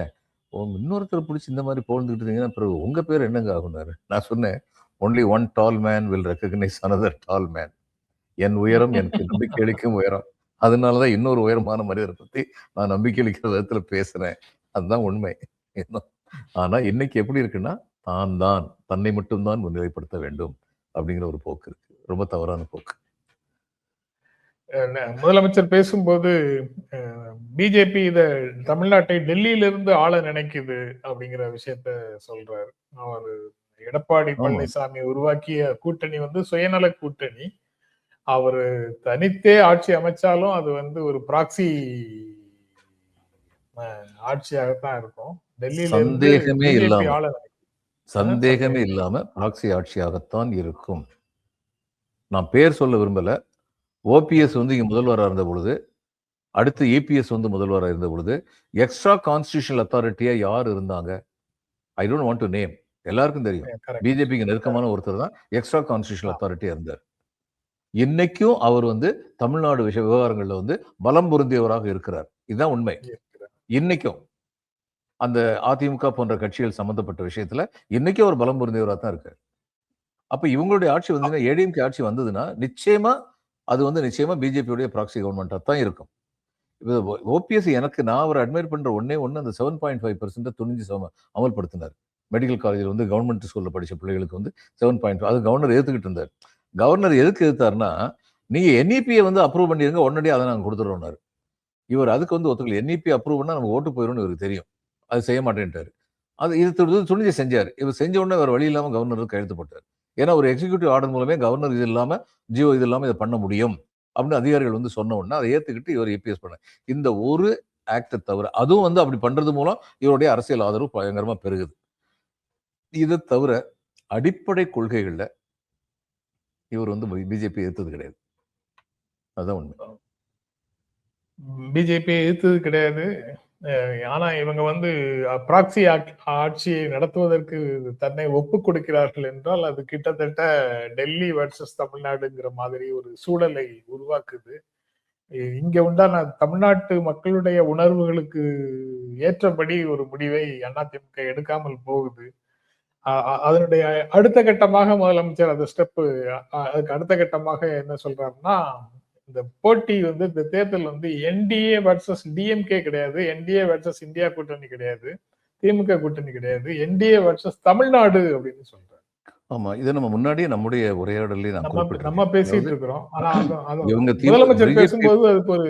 இன்னொருத்தர் பிடிச்சி இந்த மாதிரி போழ்ந்துக்கிட்டு இருந்தீங்கன்னா பிறகு உங்க பேர் என்னங்க ஆகுனாரு. நான் சொன்னேன், only one tall man will recognise another tall man. என் உயரம் எனக்கு நம்பிக்கை அளிக்கும் உயரம். அதனாலதான் இன்னொரு உயரமான மனிதரை பத்தி நான் நம்பிக்கை அளிக்கிற விதத்துல பேசுறேன். அதுதான் உண்மை. ஆனா இன்னைக்கு எப்படி இருக்குன்னா, தன்னை மட்டும்தான் முன்னிலைப்படுத்த வேண்டும் அப்படிங்கிற ஒரு போக்கு இருக்கு. ரொம்ப தவறான போக்கு. முதலமைச்சர் பேசும்போது பிஜேபி இத தமிழ்நாட்டை டெல்லியிலிருந்து ஆள நினைக்குது அப்படிங்கிற விஷயத்த சொல்றாரு. அவர் எடப்பாடி ஆமா. பழனிசாமி உருவாக்கிய கூட்டணி வந்து சுயநல கூட்டணி. அவரு தனித்தே ஆட்சி அமைச்சாலும் அது வந்து ஒரு ப்ராக்சி ஆட்சியாகத்தான் இருக்கும். டெல்லியில இருந்து சந்தேகமே பிஜேபி இல்லாம ஆள சந்தேகமே இல்லாம ப்ராக்ஸி ஆட்சியாகத்தான் இருக்கும். நான் பேர் சொல்ல விரும்பல. ஓபிஎஸ் வந்து இங்க முதல்வரா இருந்த பொழுது, அடுத்து இபிஎஸ் வந்து முதல்வரா இருந்த பொழுது, எக்ஸ்ட்ரா கான்ஸ்டிடியூஷனல் அத்தாரிட்டியா யார் இருந்தாங்க? I don't want to name. எல்லாருக்கும் தெரியும். கரெக்ட். பிஜேபிக்கு நெருக்கமான ஒருத்தர் தான் எக்ஸ்ட்ரா கான்ஸ்டிடியூஷனல் அத்தாரிட்டியா இருந்தார். இன்னைக்கும் அவர் வந்து தமிழ்நாடு விவகாரங்கள்ல வந்து பலம் பொருந்தியவராக இருக்கிறார். இதுதான் உண்மை. இன்னைக்கும் அந்த அதிமுக போன்ற கட்சிகள் சம்பந்தப்பட்ட விஷயத்துல இன்னைக்கும் அவர் பலம் பொருந்தியவராக தான் இருக்காரு. அப்ப இவங்களுடைய ஆட்சி வந்து ஏடிஎம்கே ஆட்சி வந்ததுன்னா நிச்சயமா அது வந்து நிச்சயமா பிஜேபியுடைய ப்ராக்சி கவர்மெண்டா தான் இருக்கும். ஓபிஎஸ் எனக்கு நான் அவர் அட்மையர் பண்ற ஒண்ணே ஒண்ணு அந்த 7.5% துணிஞ்சு அமல்படுத்தினார். மெடிக்கல் காலேஜில் வந்து கவர்மெண்ட் ஸ்கூல்ல படிச்ச பிள்ளைகளுக்கு வந்து 7.5 அது கவர்னர் ஏத்துக்கிட்டு இருந்தார். கவர்னர் எதுக்கு எதிர்த்தாருன்னா, நீங்க என்இபியை வந்து அப்ரூவ் பண்ணிருங்க உடனடியே அதை நாங்க கொடுத்துறோம்னாரு. இவர் அதுக்கு வந்து ஒத்துக்கல. என்இபி அப்ரூவ் பண்ணா நமக்கு ஓட்டு போயிரும்னு இவருக்கு தெரியும். அது செய்ய மாட்டேன்ட்டாரு. அது இது துணிஞ்சு செஞ்சாரு. இவர் செஞ்ச உடனே வேற வழி இல்லாம கவர்னர் கையெழுத்து போட்டார். ஏன்னா ஒரு எக்ஸிக்யூட்டிவ் ஆர்டர் மூலமே கவர்னர் இது இல்லாம ஜியோ இது இல்லாம இதை பண்ண முடியும் அப்படின்னு அதிகாரிகள் வந்து சொன்ன உடனே அதை ஏத்துக்கிட்டு இவர் இபிஎஸ் பண்ண இந்த ஒரு ஆக்டை தவிர அதுவும் வந்து அப்படி பண்றது மூலம் இவருடைய அரசியல் ஆதரவு பயங்கரமா பெருகுது. இதை தவிர அடிப்படை கொள்கைகள்ல இவர் வந்து பிஜேபி எதிர்த்தது கிடையாது. அதுதான் உண்மை. பிஜேபி எதிர்த்தது கிடையாது. ஆனா இவங்க வந்து ப்ராக்சி ஆட்சியை நடத்துவதற்கு தன்னை ஒப்புக் கொடுக்கிறார்கள் என்றால் அது கிட்டத்தட்ட டெல்லி வர்சஸ் தமிழ்நாடுங்கிற மாதிரி ஒரு சூழலை உருவாக்குது. இங்க உண்டான தமிழ்நாட்டு மக்களுடைய உணர்வுகளுக்கு ஏற்றபடி ஒரு முடிவை அதிமுக எடுக்காமல் போகுது. அதனுடைய அடுத்த கட்டமாக முதலமைச்சர் அந்த ஸ்டெப் அதுக்கு அடுத்த கட்டமாக என்ன சொல்றாருன்னா, இந்த போட்டி வந்து இந்த தேர்தல் வந்து என்டிஏ வர்சஸ் டிஎம்கே கிடையாது. என்டிஏ வர்சஸ் இந்தியா கூட்டணி கிடையாது. திமுக கூட்டணி கிடையாது. என்டிஏ வர்சஸ் தமிழ்நாடு அப்படின்னு சொல்றாரு. ஆமா. இதை நம்ம முன்னாடியே நம்முடைய உரையாடலே நான் நம்ம குறிப்பிட்டிருக்கேன். பேசிட்டு இருக்கிறோம். ஆனா இவங்க முதலமைச்சர் பேசும்போது அதுக்கு ஒரு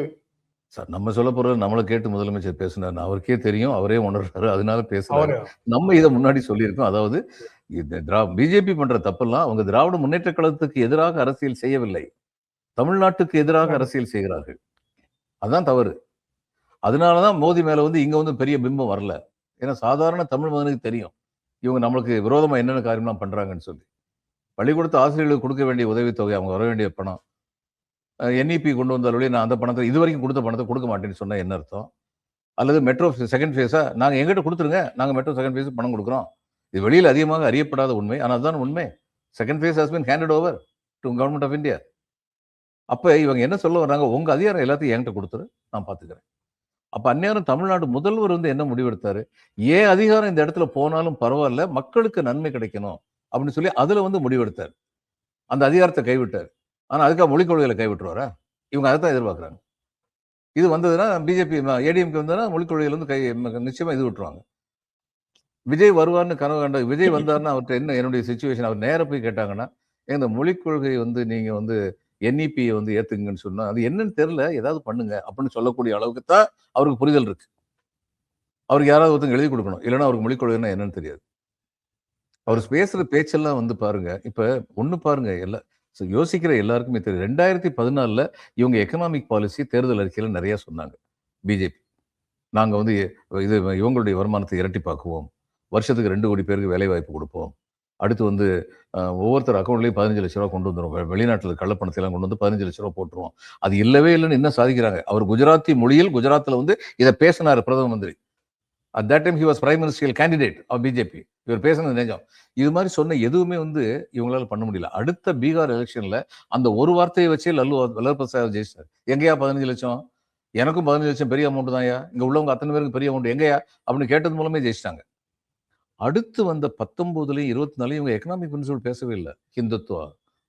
சார் நம்ம சொல்ல போறது நம்மளை கேட்டு முதலமைச்சர் பேசினார். அவருக்கே தெரியும், அவரே உணர்றாரு, அதனால பேசுறாரு. நம்ம இதை முன்னாடி சொல்லியிருக்கோம். அதாவது பிஜேபி பண்ற தப்பெல்லாம் அவங்க திராவிட முன்னேற்ற கழகத்துக்கு எதிராக அரசியல் செய்யவில்லை, தமிழ்நாட்டுக்கு எதிராக அரசியல் செய்கிறார்கள். அதுதான் தவறு. அதனாலதான் மோடி மேல வந்து இங்க வந்து பெரிய பிம்பம் வரல. ஏன்னா சாதாரண தமிழ் மகனுக்கு தெரியும் இவங்க நம்மளுக்கு விரோதமா என்னென்ன காரியம்லாம் பண்றாங்கன்னு சொல்லி. பள்ளிக்கூடத்து ஆசிரியர்களுக்கு கொடுக்க வேண்டிய உதவித்தொகை, அவங்க வர வேண்டிய பணம், என்இபி கொண்டு வந்தாலே நான் அந்த பணத்தை இது வரைக்கும் கொடுத்த பணத்தை கொடுக்க மாட்டேன்னு சொன்னா என்ன அர்த்தம்? அல்லது மெட்ரோ செகண்ட் ஃபேஸா நாங்க எங்கிட்ட கொடுத்துருங்க, நாங்க மெட்ரோ செகண்ட் ஃபேஸ் பணம் கொடுக்குறோம். இது வெளியில் அதிகமாக அறியப்படாத உண்மை. ஆனால் அதுதான் உண்மை. Second phase has been handed over to government of India. அப்ப இவங்க என்ன சொல்ல வர்றாங்க, உங்க அதிகாரம் எல்லாத்தையும் என்கிட்ட கொடுத்துரு, நான் பாத்துக்கிறேன். அப்ப அந்நேரம் தமிழ்நாடு முதல்வர் வந்து என்ன முடிவெடுத்தாரு, ஏன் அதிகாரம் இந்த இடத்துல போனாலும் பரவாயில்ல, மக்களுக்கு நன்மை கிடைக்கணும் அப்படின்னு சொல்லி அதுல வந்து முடிவெடுத்தார். அந்த அதிகாரத்தை கைவிட்டார். ஆனா அதுக்காக மொழிக் கொள்கையில கைவிட்டுருவாரா? இவங்க அதை தான் எதிர்பார்க்குறாங்க. இது வந்ததுன்னா பிஜேபி ஏடிஎம்கே வந்ததுன்னா மொழிக் கொள்கையில வந்து நிச்சயமா இது விட்டுருவாங்க. விஜய் வருவார்னு கனவு கண்ட விஜய் வந்தாருன்னா அவர்கிட்ட என்ன என்னுடைய சிச்சுவேஷன் அவர் நேர போய் கேட்டாங்கன்னா, இந்த மொழிக் கொள்கை வந்து நீங்க வந்து என்இபியை வந்து ஏத்துங்கன்னு சொன்னா அது என்னன்னு தெரியல, ஏதாவது பண்ணுங்க அப்படின்னு சொல்லக்கூடிய அளவுக்கு தான் அவருக்கு புரிதல் இருக்கு. அவருக்கு யாராவது ஒருத்தங்க எழுதி கொடுக்கணும், இல்லைன்னா அவருக்கு மொழிக் கொள்கைன்னா என்னன்னு தெரியாது. அவர் பேசுற பேச்செல்லாம் வந்து பாருங்க, இப்ப ஒண்ணு பாருங்க, எல்லாம் யோசிக்கிற எல்லாருக்குமே தெரியும். 2014ல இவங்க எக்கனாமிக் பாலிசி தேர்தல் அறிக்கையில நிறைய சொன்னாங்க பிஜேபி. நாங்க வந்து இது இவங்களுடைய வருமானத்தை இரட்டிப்பாக்குவோம், வருஷத்துக்கு 2 கோடி பேருக்கு வேலை வாய்ப்பு கொடுப்போம், அடுத்து வந்து ஒவ்வொருத்தர் அக்கௌண்ட்லயும் 15 லட்ச ரூபா கொண்டு வந்துடும், வெளிநாட்டில் கள்ளப்பணத்தை எல்லாம் கொண்டு வந்து 15 லட்ச ரூபா போட்டுருவோம். அது இல்லவே இல்லைன்னு இன்னும் சாதிக்கிறாங்க. அவர் குஜராத்தி மொழியில் குஜராத்தில் வந்து இதை பேசினார் பிரதம மந்திரி. At that time he was prime ministerial candidate of BJP. இவர் பேசுனது நிஜம். இது மாதிரி சொன்ன எதுவுமே வந்து இவங்களால பண்ண முடியல. அடுத்த பீகார் எலெக்ஷன்ல அந்த ஒரு வார்த்தையை வச்சே லல்லு பிரசாத் ஜெயிச்சார். எங்கேயா 15 லட்சம், எனக்கும் 15 லட்சம் பெரிய அமௌண்ட் தான்யா, இங்க உள்ளவங்க அத்தனை பேருக்கு பெரிய அமௌண்ட் எங்கேயா அப்படின்னு கேட்டது மூலமே ஜெயிச்சிட்டாங்க. அடுத்து வந்த 19லயும் 24லயும் இவங்க எக்கனாமிக் பிரின்சிபல் பேசவே இல்லை. ஹிந்துத்துவா,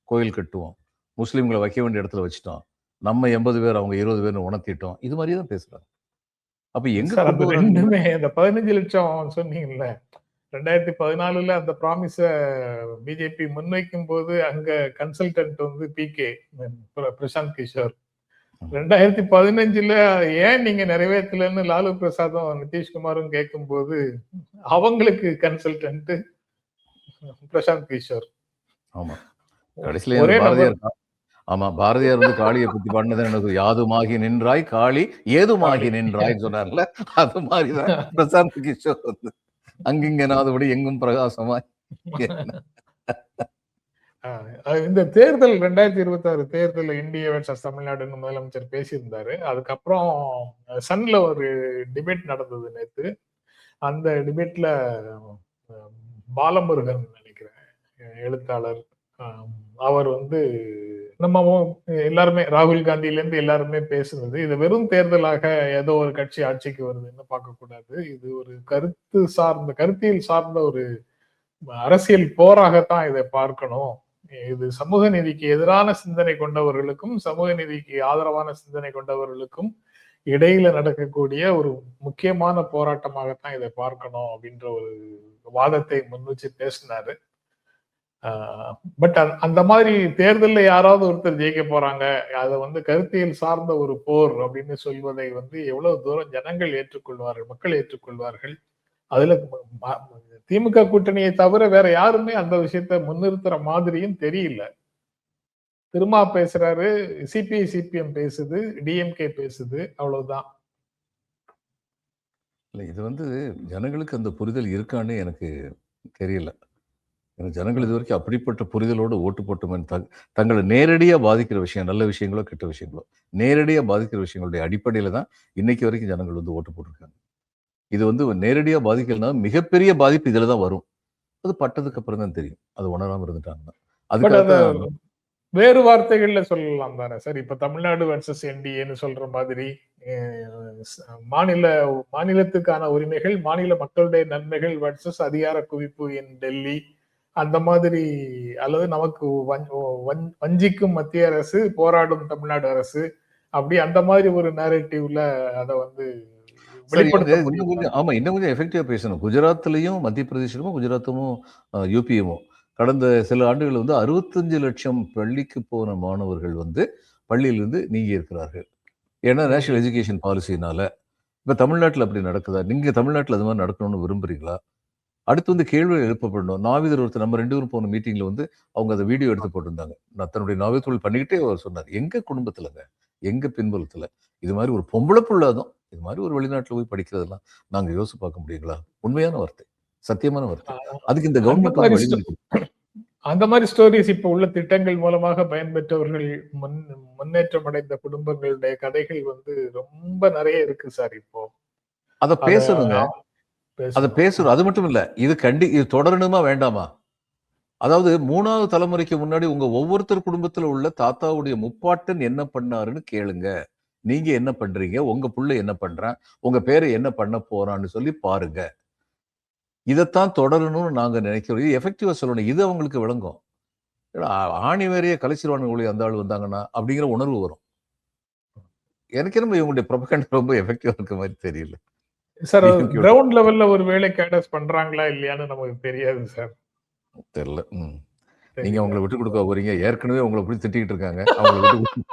கோயில் கட்டுவோம், முஸ்லீம்களை வைக்க வேண்டிய இடத்துல வச்சுட்டோம், நம்ம 80 பேர் அவங்க 20 பேர்னு உணர்த்திட்டோம், இது மாதிரியே தான் பேசுறாங்க. அப்ப எங்க ரெண்டுமே அந்த 15 லட்சம் சொன்னீங்கல்ல, 2014ல அந்த ப்ராமிஸ பிஜேபி முன்வைக்கும் போது அங்க கன்சல்டன்ட் வந்து பிகே பிரசாந்த் கிஷோர் 2015 ஏன் நீங்க நிறைவேற்றலன்னு லாலு பிரசாதும் நிதிஷ்குமாரும் கேட்கும்போது அவங்களுக்கு கன்சல்டன்ட் பிரசாந்த் கிஷோர். ஆமா. கடைசியில ஒரே எனக்கு நபர். பாரதியார் ஆமா, பாரதியார் வந்து காளியை பத்தி பாடினது எனக்கு யாதுமாகி நின்றாய் காளி ஏதுமாகி நின்றாய்ன்னு சொன்னார்ல, அது மாதிரிதான் பிரசாந்த் கிஷோர் வந்து அங்கிங்க நாதபடி எங்கும் பிரகாசமாய். இந்த தேர்தல் 2026 தேர்தல் இந்திய வெர்சஸ் தமிழ்நாடுன்னு முதலமைச்சர் பேசியிருந்தாரு. அதுக்கப்புறம் சன்ல ஒரு டிபேட் நடந்தது நேத்து. அந்த டிபேட்ல பாலமுருகன் நினைக்கிறேன் எழுத்தாளர், அவர் வந்து நம்ம எல்லாருமே ராகுல் காந்தியில இருந்து எல்லாருமே பேசுனது, இது வெறும் தேர்தலாக ஏதோ ஒரு கட்சி ஆட்சிக்கு வருதுன்னு பார்க்க கூடாது. இது ஒரு கருத்தியல் சார்ந்த ஒரு அரசியல் போராகத்தான் இதை பார்க்கணும். இது சமூக நீதிக்கு எதிரான சிந்தனை கொண்டவர்களுக்கும் சமூக நீதிக்கு ஆதரவான சிந்தனை கொண்டவர்களுக்கும் இடையில நடக்கக்கூடிய ஒரு முக்கியமான போராட்டமாகத்தான் இதை பார்க்கணும் அப்படின்ற ஒரு வாதத்தை முன்வச்சு பேசினாரு. பட் அந்த மாதிரி தேர்தல்ல யாராவது ஒருத்தர் ஜெயிக்க போறாங்க, அதை வந்து கருத்தியல் சார்ந்த ஒரு போர் அப்படின்னு சொல்வதை வந்து எவ்வளவு தூரம் ஜனங்கள் ஏற்றுக்கொள்வார்கள், மக்கள் ஏற்றுக்கொள்வார்கள்? அதுல திமுக கூட்டணியை தவிர வேற யாருமே அந்த விஷயத்த முன்னிறுத்துற மாதிரியும் தெரியல. திருமா பேசுறாரு, சிபிஐ சிபிஎம் பேசுது, டிஎம்கே பேசுது, அவ்வளவுதான். இல்ல இது வந்து ஜனங்களுக்கு அந்த புரிதல் இருக்கான்னு எனக்கு தெரியல. ஜனங்கள் இது வரைக்கும் அப்படிப்பட்ட புரிதலோடு ஓட்டு போட்டோம் தங்களை நேரடியாக பாதிக்கிற விஷயம், நல்ல விஷயங்களோ கெட்ட விஷயங்களோ நேரடியாக பாதிக்கிற விஷயங்களுடைய அடிப்படையில் தான் இன்னைக்கு வரைக்கும் ஜனங்கள் வந்து ஓட்டு போட்டிருக்காங்க. இது வந்து நேரடியாக பாதிக்கலனா மிகப்பெரிய பாதிப்பு இதில் தான் வரும். அது பட்டதுக்கு அப்புறம் தான் தெரியும். அது உணராமல் இருந்துட்டாங்கன்னா அதுக்காக வேறு வார்த்தைகள்ல சொல்லலாம் தானே சார். இப்ப தமிழ்நாடு வர்சஸ் என்டிஏன்னு சொல்ற மாதிரி மாநிலத்துக்கான உரிமைகள், மாநில மக்களுடைய நன்மைகள் வர்சஸ் அதிகார குவிப்பு இன் டெல்லி, அந்த மாதிரி, அல்லது நமக்கு வஞ்சிக்கும் மத்திய அரசு, போராடும் தமிழ்நாடு அரசு, அப்படி அந்த மாதிரி ஒரு நேரேட்டிவ்ல அதை வந்து ஆமா இன்னும் கொஞ்சம் எஃபெக்டிவா பேசணும். குஜராத்லயும் மத்திய பிரதேசமும் குஜராத்தும் யூபியும் கடந்த சில ஆண்டுகள் வந்து 65 லட்சம் பள்ளிக்கு போன மாணவர்கள் வந்து பள்ளியிலிருந்து நீங்கி இருக்கிறார்கள். ஏன்னா நேஷனல் எஜுகேஷன் பாலிசினால. இப்ப தமிழ்நாட்டில் அப்படி நடக்குதா? நீங்க தமிழ்நாட்டில் அது மாதிரி நடக்கணும்னு விரும்புறீங்களா? அடுத்து வந்து கேள்வி எழுப்பப்படணும். நாவிதர் ஒருத்தர் நம்ம 2 பேரும் போன மீட்டிங்ல வந்து அவங்க அதை வீடியோ எடுத்து போட்டிருந்தாங்க. நான் தன்னுடைய நாவித தொழில் பண்ணிக்கிட்டே அவர் சொன்னார், எங்க குடும்பத்துலங்க, எங்க பின்புலத்துல இது மாதிரி ஒரு பொம்பளை புள்ளாதும் இது மாதிரி ஒரு வெளிநாட்டுல போய் படிக்கிறதெல்லாம் நாங்க யோசிச்சு பார்க்க முடியுங்களா? உண்மையான வார்த்தை, சத்தியமான வார்த்தை. அதுக்கு இந்த கவர்மெண்ட் அந்த மாதிரி ஸ்டோரிஸ் இப்ப உள்ள திட்டங்கள் மூலமாக பயன்பெற்றவர்கள், முன்னேற்றம் அடைந்த குடும்பங்களுடைய கதைகள் வந்து ரொம்ப நிறைய இருக்கு சார். இப்போ அதை பேசணுங்க, அதை பேசணும். அது மட்டும் இல்ல, இது தொடரணுமா வேண்டாமா? அதாவது 3வது தலைமுறைக்கு முன்னாடி உங்க ஒவ்வொருத்தர் குடும்பத்துல உள்ள தாத்தாவுடைய முப்பாட்டன் என்ன பண்ணாருன்னு கேளுங்க. நீங்க என்ன பண்றீங்க, உங்க புள்ள என்ன பண்றான், உங்க பேரை என்ன பண்ண போறான்னு சொல்லி பாருங்க. இதைத்தான் தொடரணும்னு நாங்க நினைக்கிறோம். இது எஃபெக்டிவா சொல்லணும். இது அவங்களுக்கு விளங்கும். ஆணி வேறைய கலைச்சிருவானு ஒளி அந்த ஆள் வந்தாங்கன்னா அப்படிங்கிற உணர்வு வரும். எனக்கு நம்ம இவங்களுடைய ப்ரொபகண்டா ரொம்ப எஃபெக்டிவா இருக்க மாதிரி தெரியல சார். கிரவுண்ட் லெவல்ல ஒரு வேலை கேடஸ் பண்றாங்களா இல்லையான்னு நமக்கு தெரியாது சார். தெரியல. நீங்க அவங்களை விட்டு கொடுக்க போறீங்க. ஏற்கனவே உங்களை போய் திட்டிக்கிட்டு இருக்காங்க. அவங்களை விட்டு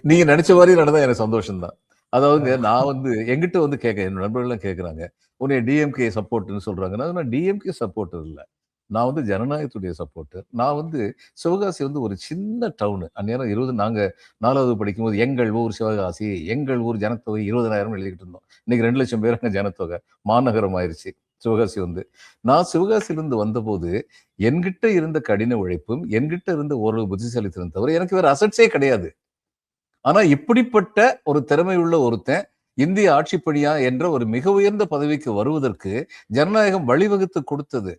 நீங்க நினைச்ச மாதிரி நடந்தா எனக்கு சந்தோஷம் தான். அதாவது நான் வந்து எங்கிட்ட வந்து என் நண்பர்கள்லாம் கேட்கறாங்க, உன்னை டிஎம்கே சப்போர்ட்னு சொல்றாங்க. நான் டிஎம்கே சப்போர்ட்டர் இல்லை, நான் வந்து ஜனநாயகத்துடைய சப்போர்ட்டர். நான் வந்து சிவகாசி வந்து ஒரு சின்ன டவுனு. அந்நேரம் நாங்க 4வது படிக்கும்போது எங்கள் ஊர் சிவகாசி, எங்கள் ஊர் ஜனத்தொகை 20,000 எழுதிக்கிட்டு இருந்தோம். இன்னைக்கு 2 லட்சம் பேர் அங்கே ஜனத்தொகை, மாநகரம் ஆயிடுச்சு சிவகாசி வந்து. நான் சிவகாசியிலிருந்து வந்தபோது என்கிட்ட இருந்த கடின உழைப்பும் என்கிட்ட இருந்த ஓரளவு புத்திசாலித்தனம் தவிர எனக்கு வேற அசட்ஸே கிடையாது. ஆனா இப்படிப்பட்ட ஒரு திறமை உள்ள ஒருத்தன் இந்திய ஆட்சிப்பணியா என்ற ஒரு மிக உயர்ந்த பதவிக்கு வருவதற்கு ஜனநாயகம் வழிவகுத்து கொடுத்தது.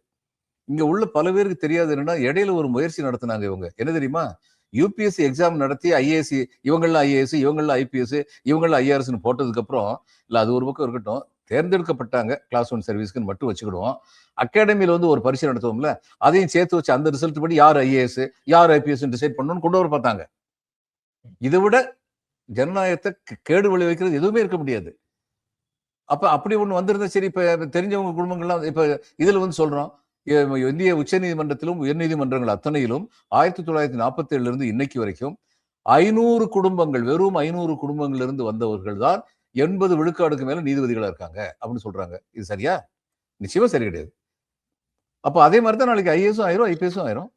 இங்க உள்ள பல பேருக்கு தெரியாது. என்னன்னா இடையில ஒரு முயற்சி நடத்தினாங்க இவங்க. என்ன தெரியுமா? யூபிஎஸ்சி எக்ஸாம் நடத்தி ஐஏஎஸ், இவங்கெல்லாம் ஐஏஎஸ், இவங்கெல்லாம் ஐபிஎஸ், இவங்கெல்லாம் ஐஆர்எஸ்ன்னு போட்டதுக்கு அப்புறம், இல்ல அது ஒரு பக்கம் இருக்கட்டும், தேர்ந்தெடுக்கப்பட்டாங்க கிளாஸ் 1 சர்வீஸ்க்குன்னு மட்டும் வச்சுக்கிடுவோம். அகாடமியில வந்து ஒரு பரிசு நடத்துவோம்ல, அதையும் சேர்த்து வச்சு அந்த ரிசல்ட் படி யார் ஐஏஎஸ் யார் ஐபிஎஸ் டிசைட் பண்ணணும்னு கொண்டு வர பார்த்தாங்க. இதை விட ஜனநாயகத்தை கேடு விளைவிக்கிறது எதுவுமே இருக்க முடியாது. அப்ப அப்படி ஒண்ணு வந்திருந்தா சரி. இப்ப தெரிஞ்சவங்க குடும்பங்கள்லாம் இப்ப இதுல வந்து சொல்றோம், இந்திய உச்ச நீதிமன்றத்திலும் உயர்நீதிமன்றங்கள் அத்தனையிலும் 1947 இருந்து இன்னைக்கு வரைக்கும் 500 குடும்பங்கள், வெறும் 500 குடும்பங்கள்ல இருந்து வந்தவர்கள் தான் 80 விழுக்காடுக்கு மேல நீதிபதிகளா இருக்காங்க அப்படின்னு சொல்றாங்க. இது சரியா? நிச்சயமா சரி கிடையாது. அப்ப அதே மாதிரி தான் நாளைக்கு ஐஏஎஸும் ஆயிரும், ஐபிஎஸும் ஆயிரும்.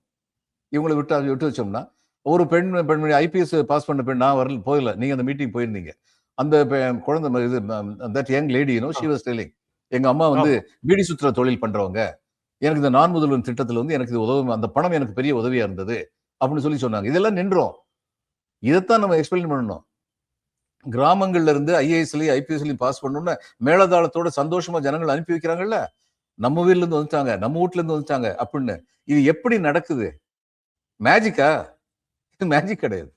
இவங்களை விட்டு வச்சோம்னா, ஒரு பெண்மணி ஐபிஎஸ் பாஸ் பண்ண பெண், நான் வரல, போகல, நீங்க அந்த மீட்டிங் போயிருந்தீங்க. அந்த குழந்தை இது that young lady she was telling, எங்க அம்மா வந்து பீடி சுற்றுலா தொழில் பண்றவங்க, எனக்கு இந்த நான் முதல்வன் திட்டத்துல வந்து எனக்கு இது உதவும், அந்த பணம் எனக்கு பெரிய உதவியா இருந்தது அப்படின்னு சொல்லி சொன்னாங்க. இதெல்லாம் நின்றோம். இதைத்தான் நம்ம எக்ஸ்பிளைன் பண்ணணும். கிராமங்கள்ல இருந்து ஐஏஎஸ்லயும் ஐபிஎஸ்லயும் பாஸ் பண்ணணும்னு மேலதாளத்தோட சந்தோஷமா ஜனங்கள் அனுப்பி வைக்கிறாங்கல்ல, நம்ம வீட்ல இருந்து வந்துட்டாங்க, நம்ம வீட்ல இருந்து வந்துட்டாங்க அப்படின்னு. இது எப்படி நடக்குது? மேஜிக்கா? இது மேஜிக் கிடையாது.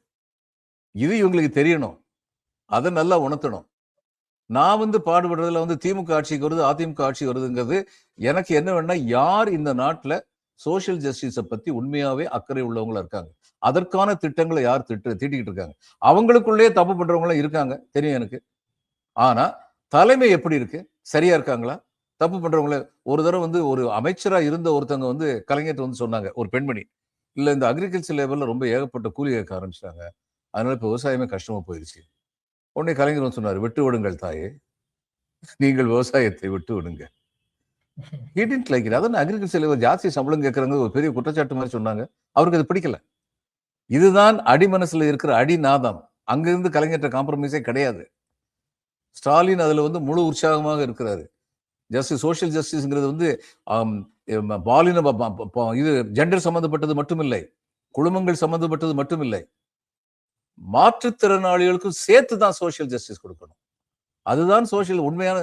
இது இவங்களுக்கு தெரியணும். அதை நல்லா உணர்த்தணும். நான் வந்து பாடுபடுறதுல வந்து திமுக ஆட்சிக்கு வருது, அதிமுக ஆட்சி வருதுங்கிறது எனக்கு என்ன வேணா, யார் இந்த நாட்டுல சோசியல் ஜஸ்டிஸை பத்தி உண்மையாவே அக்கறை உள்ளவங்களா இருக்காங்க, அதற்கான திட்டங்களை யார் தீட்டிக்கிட்டு இருக்காங்க, அவங்களுக்குள்ளேயே தப்பு பண்றவங்களும் இருக்காங்க, தெரியும் எனக்கு. ஆனா தலைமை எப்படி இருக்கு? சரியா இருக்காங்களா? தப்பு பண்றவங்கள ஒரு தடவை வந்து ஒரு அமைச்சரா இருந்த ஒருத்தவங்க வந்து கலைஞர் வந்து சொன்னாங்க, ஒரு பெண்மணி, இல்ல இந்த அக்ரிகல்ச்சர் லேவல்ல ரொம்ப ஏகப்பட்ட கூலி கேட்க ஆரம்பிச்சிட்டாங்க, அதனால இப்ப விவசாயமே கஷ்டமா போயிருச்சு. உடனே கலைஞர் வந்து சொன்னாரு, விட்டு விடுங்கள் தாயே, நீங்கள் விவசாயத்தை விட்டு விடுங்க. He didn't like it. அதான் அக்ரிகல்ச்சர் லேவர் ஜாஸ்தி சம்பளம் கேட்கறாங்க ஒரு பெரிய குற்றச்சாட்டு மாதிரி சொன்னாங்க. அவருக்கு அது பிடிக்கல. இதுதான் அடிமனசுல இருக்கிற அடிநாதம். அங்கிருந்து கலைஞர்ட்ட காம்ப்ரமைஸே கிடையாது. ஸ்டாலின் அதுல வந்து முழு உற்சாகமாக இருக்கிறாரு. சோசியல் ஜஸ்டிஸ்ங்கிறது வந்து பாலின இது ஜெண்டர் சம்பந்தப்பட்டது மட்டுமில்லை, குடும்பங்கள் சம்பந்தப்பட்டது மட்டுமில்லை, மாற்றுத்திறனாளிகளுக்கும் சேர்த்து தான் சோசியல் ஜஸ்டிஸ் கொடுக்கணும். அதுதான் சோசியல் உண்மையான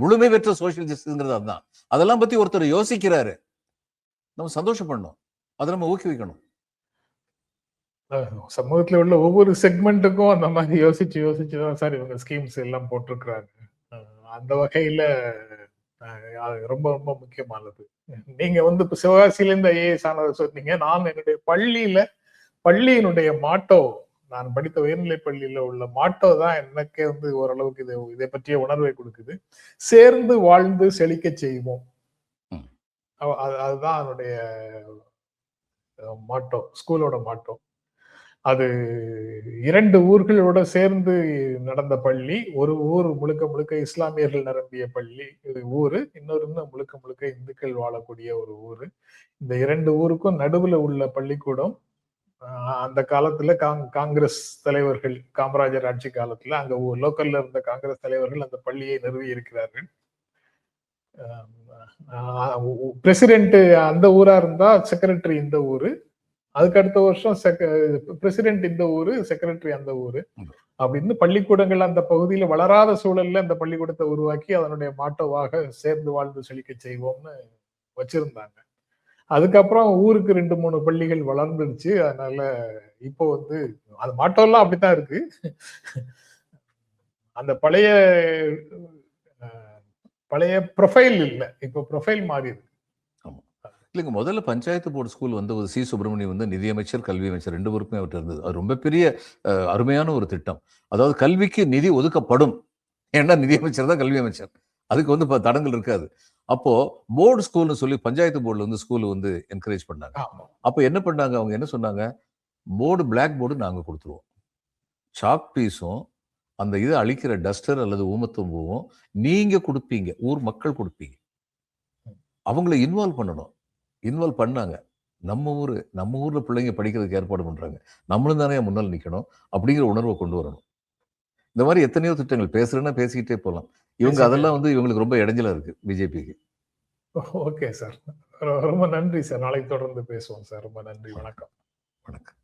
முழுமை பெற்ற சோசியல் ஜஸ்டிஸ்ங்கிறது. அதுதான். அதெல்லாம் பத்தி ஒருத்தர் யோசிக்கிறாரு, நம்ம சந்தோஷப்படணும், அதை நம்ம ஊக்குவிக்கணும். சமூகத்துல உள்ள ஒவ்வொரு செக்மெண்ட்டுக்கும் அந்த மாதிரி யோசிச்சுதான் சார் இவங்க ஸ்கீம்ஸ் எல்லாம் போட்டிருக்கிறாங்க. அந்த வகையில அது ரொம்ப ரொம்ப முக்கியமானது. நீங்க வந்து இப்ப சிவகாசியில இருந்து ஐஏஎஸ் ஆனதை சொன்னீங்க. நான் என்னுடைய பள்ளியினுடைய மாட்டோ, நான் படித்த உயர்நிலை பள்ளியில உள்ள மாட்டோ தான் எனக்கே வந்து ஓரளவுக்கு இதை பற்றிய உணர்வை கொடுக்குது. சேர்ந்து வாழ்ந்து செழிக்க செய்வோம். அதுதான் அதனுடைய மாட்டோ, ஸ்கூலோட மாட்டோ. அது 2 ஊர்களோட சேர்ந்து நடந்த பள்ளி. ஒரு ஊர் முழுக்க முழுக்க இஸ்லாமியர்கள் நிரம்பிய பள்ளி ஊரு, இன்னொரு முழுக்க முழுக்க இந்துக்கள் வாழக்கூடிய ஒரு ஊரு. இந்த 2 ஊருக்கும் நடுவுல உள்ள பள்ளிக்கூடம். அந்த காலத்துல காங்கிரஸ் தலைவர்கள், காமராஜர் ஆட்சி காலத்துல அங்க லோக்கல்ல இருந்த காங்கிரஸ் தலைவர்கள் அந்த பள்ளியை நிறுவி இருக்கிறார்கள். பிரசிடென்ட் அந்த ஊரா இருந்தா செக்ரட்டரி இந்த ஊரு, அதுக்கு அடுத்த வருஷம் பிரசிடென்ட் இந்த ஊரு, செக்ரட்டரி அந்த ஊரு அப்படின்னு பள்ளிக்கூடங்கள் அந்த பகுதியில வளராத சூழல்ல அந்த பள்ளிக்கூடத்தை உருவாக்கி அதனுடைய மாட்டோவாக சேர்ந்து வாழ்ந்து செழிக்க செய்வோம்னு வச்சிருந்தாங்க. அதுக்கப்புறம் ஊருக்கு 2-3 பள்ளிகள் வளர்ந்துருச்சு. அதனால இப்போ வந்து அது மாட்டோம்லாம் அப்படித்தான் இருக்கு. அந்த பழைய ப்ரொஃபைல் இல்ல, இப்போ ப்ரொஃபைல் மாறி இருக்கு. இல்லைங்க, முதல்ல பஞ்சாயத்து போர்டு ஸ்கூல் வந்து சி சுப்பிரமணியம் வந்து நிதியமைச்சர், கல்வி அமைச்சர் 2 பேருக்குமே அவர்கிட்ட இருந்தது. அது ரொம்ப பெரிய அருமையான ஒரு திட்டம். அதாவது கல்விக்கு நிதி ஒதுக்கப்படும், ஏன்னா நிதியமைச்சர் தான் கல்வி அமைச்சர், அதுக்கு வந்து தடங்கள் இருக்காது. அப்போ போர்டு ஸ்கூல்னு சொல்லி பஞ்சாயத்து போர்டுல வந்து ஸ்கூல் வந்து என்கரேஜ் பண்ணாங்க. அப்போ என்ன பண்ணாங்க, அவங்க என்ன சொன்னாங்க, போர்டு பிளாக் போர்டு நாங்க கொடுத்துருவோம், சாக் பீஸும் அந்த இதை அழிக்கிற டஸ்டர் அல்லது ஊமத்தும்பூவும் நீங்க கொடுப்பீங்க, ஊர் மக்கள் கொடுப்பீங்க. அவங்கள இன்வால்வ் பண்ணணும். இன்வால்வ் பண்ணாங்க. நம்ம ஊர்ல பிள்ளைங்க படிக்கிறதுக்கு ஏற்பாடு பண்றாங்க, நம்மளும் தானே முன்னால் நிக்கணும் அப்படிங்கிற உணர்வை கொண்டு வரணும். இந்த மாதிரி எத்தனையோ திட்டங்கள் பேசுறேன்னா பேசிக்கிட்டே போகலாம். இவங்க அதெல்லாம் வந்து இவங்களுக்கு ரொம்ப இடைஞ்சலா இருக்கு பிஜேபிக்கு. ஓகே சார், ரொம்ப நன்றி சார். நாளைக்கு தொடர்ந்து பேசுவோம் சார். ரொம்ப நன்றி. வணக்கம். வணக்கம்.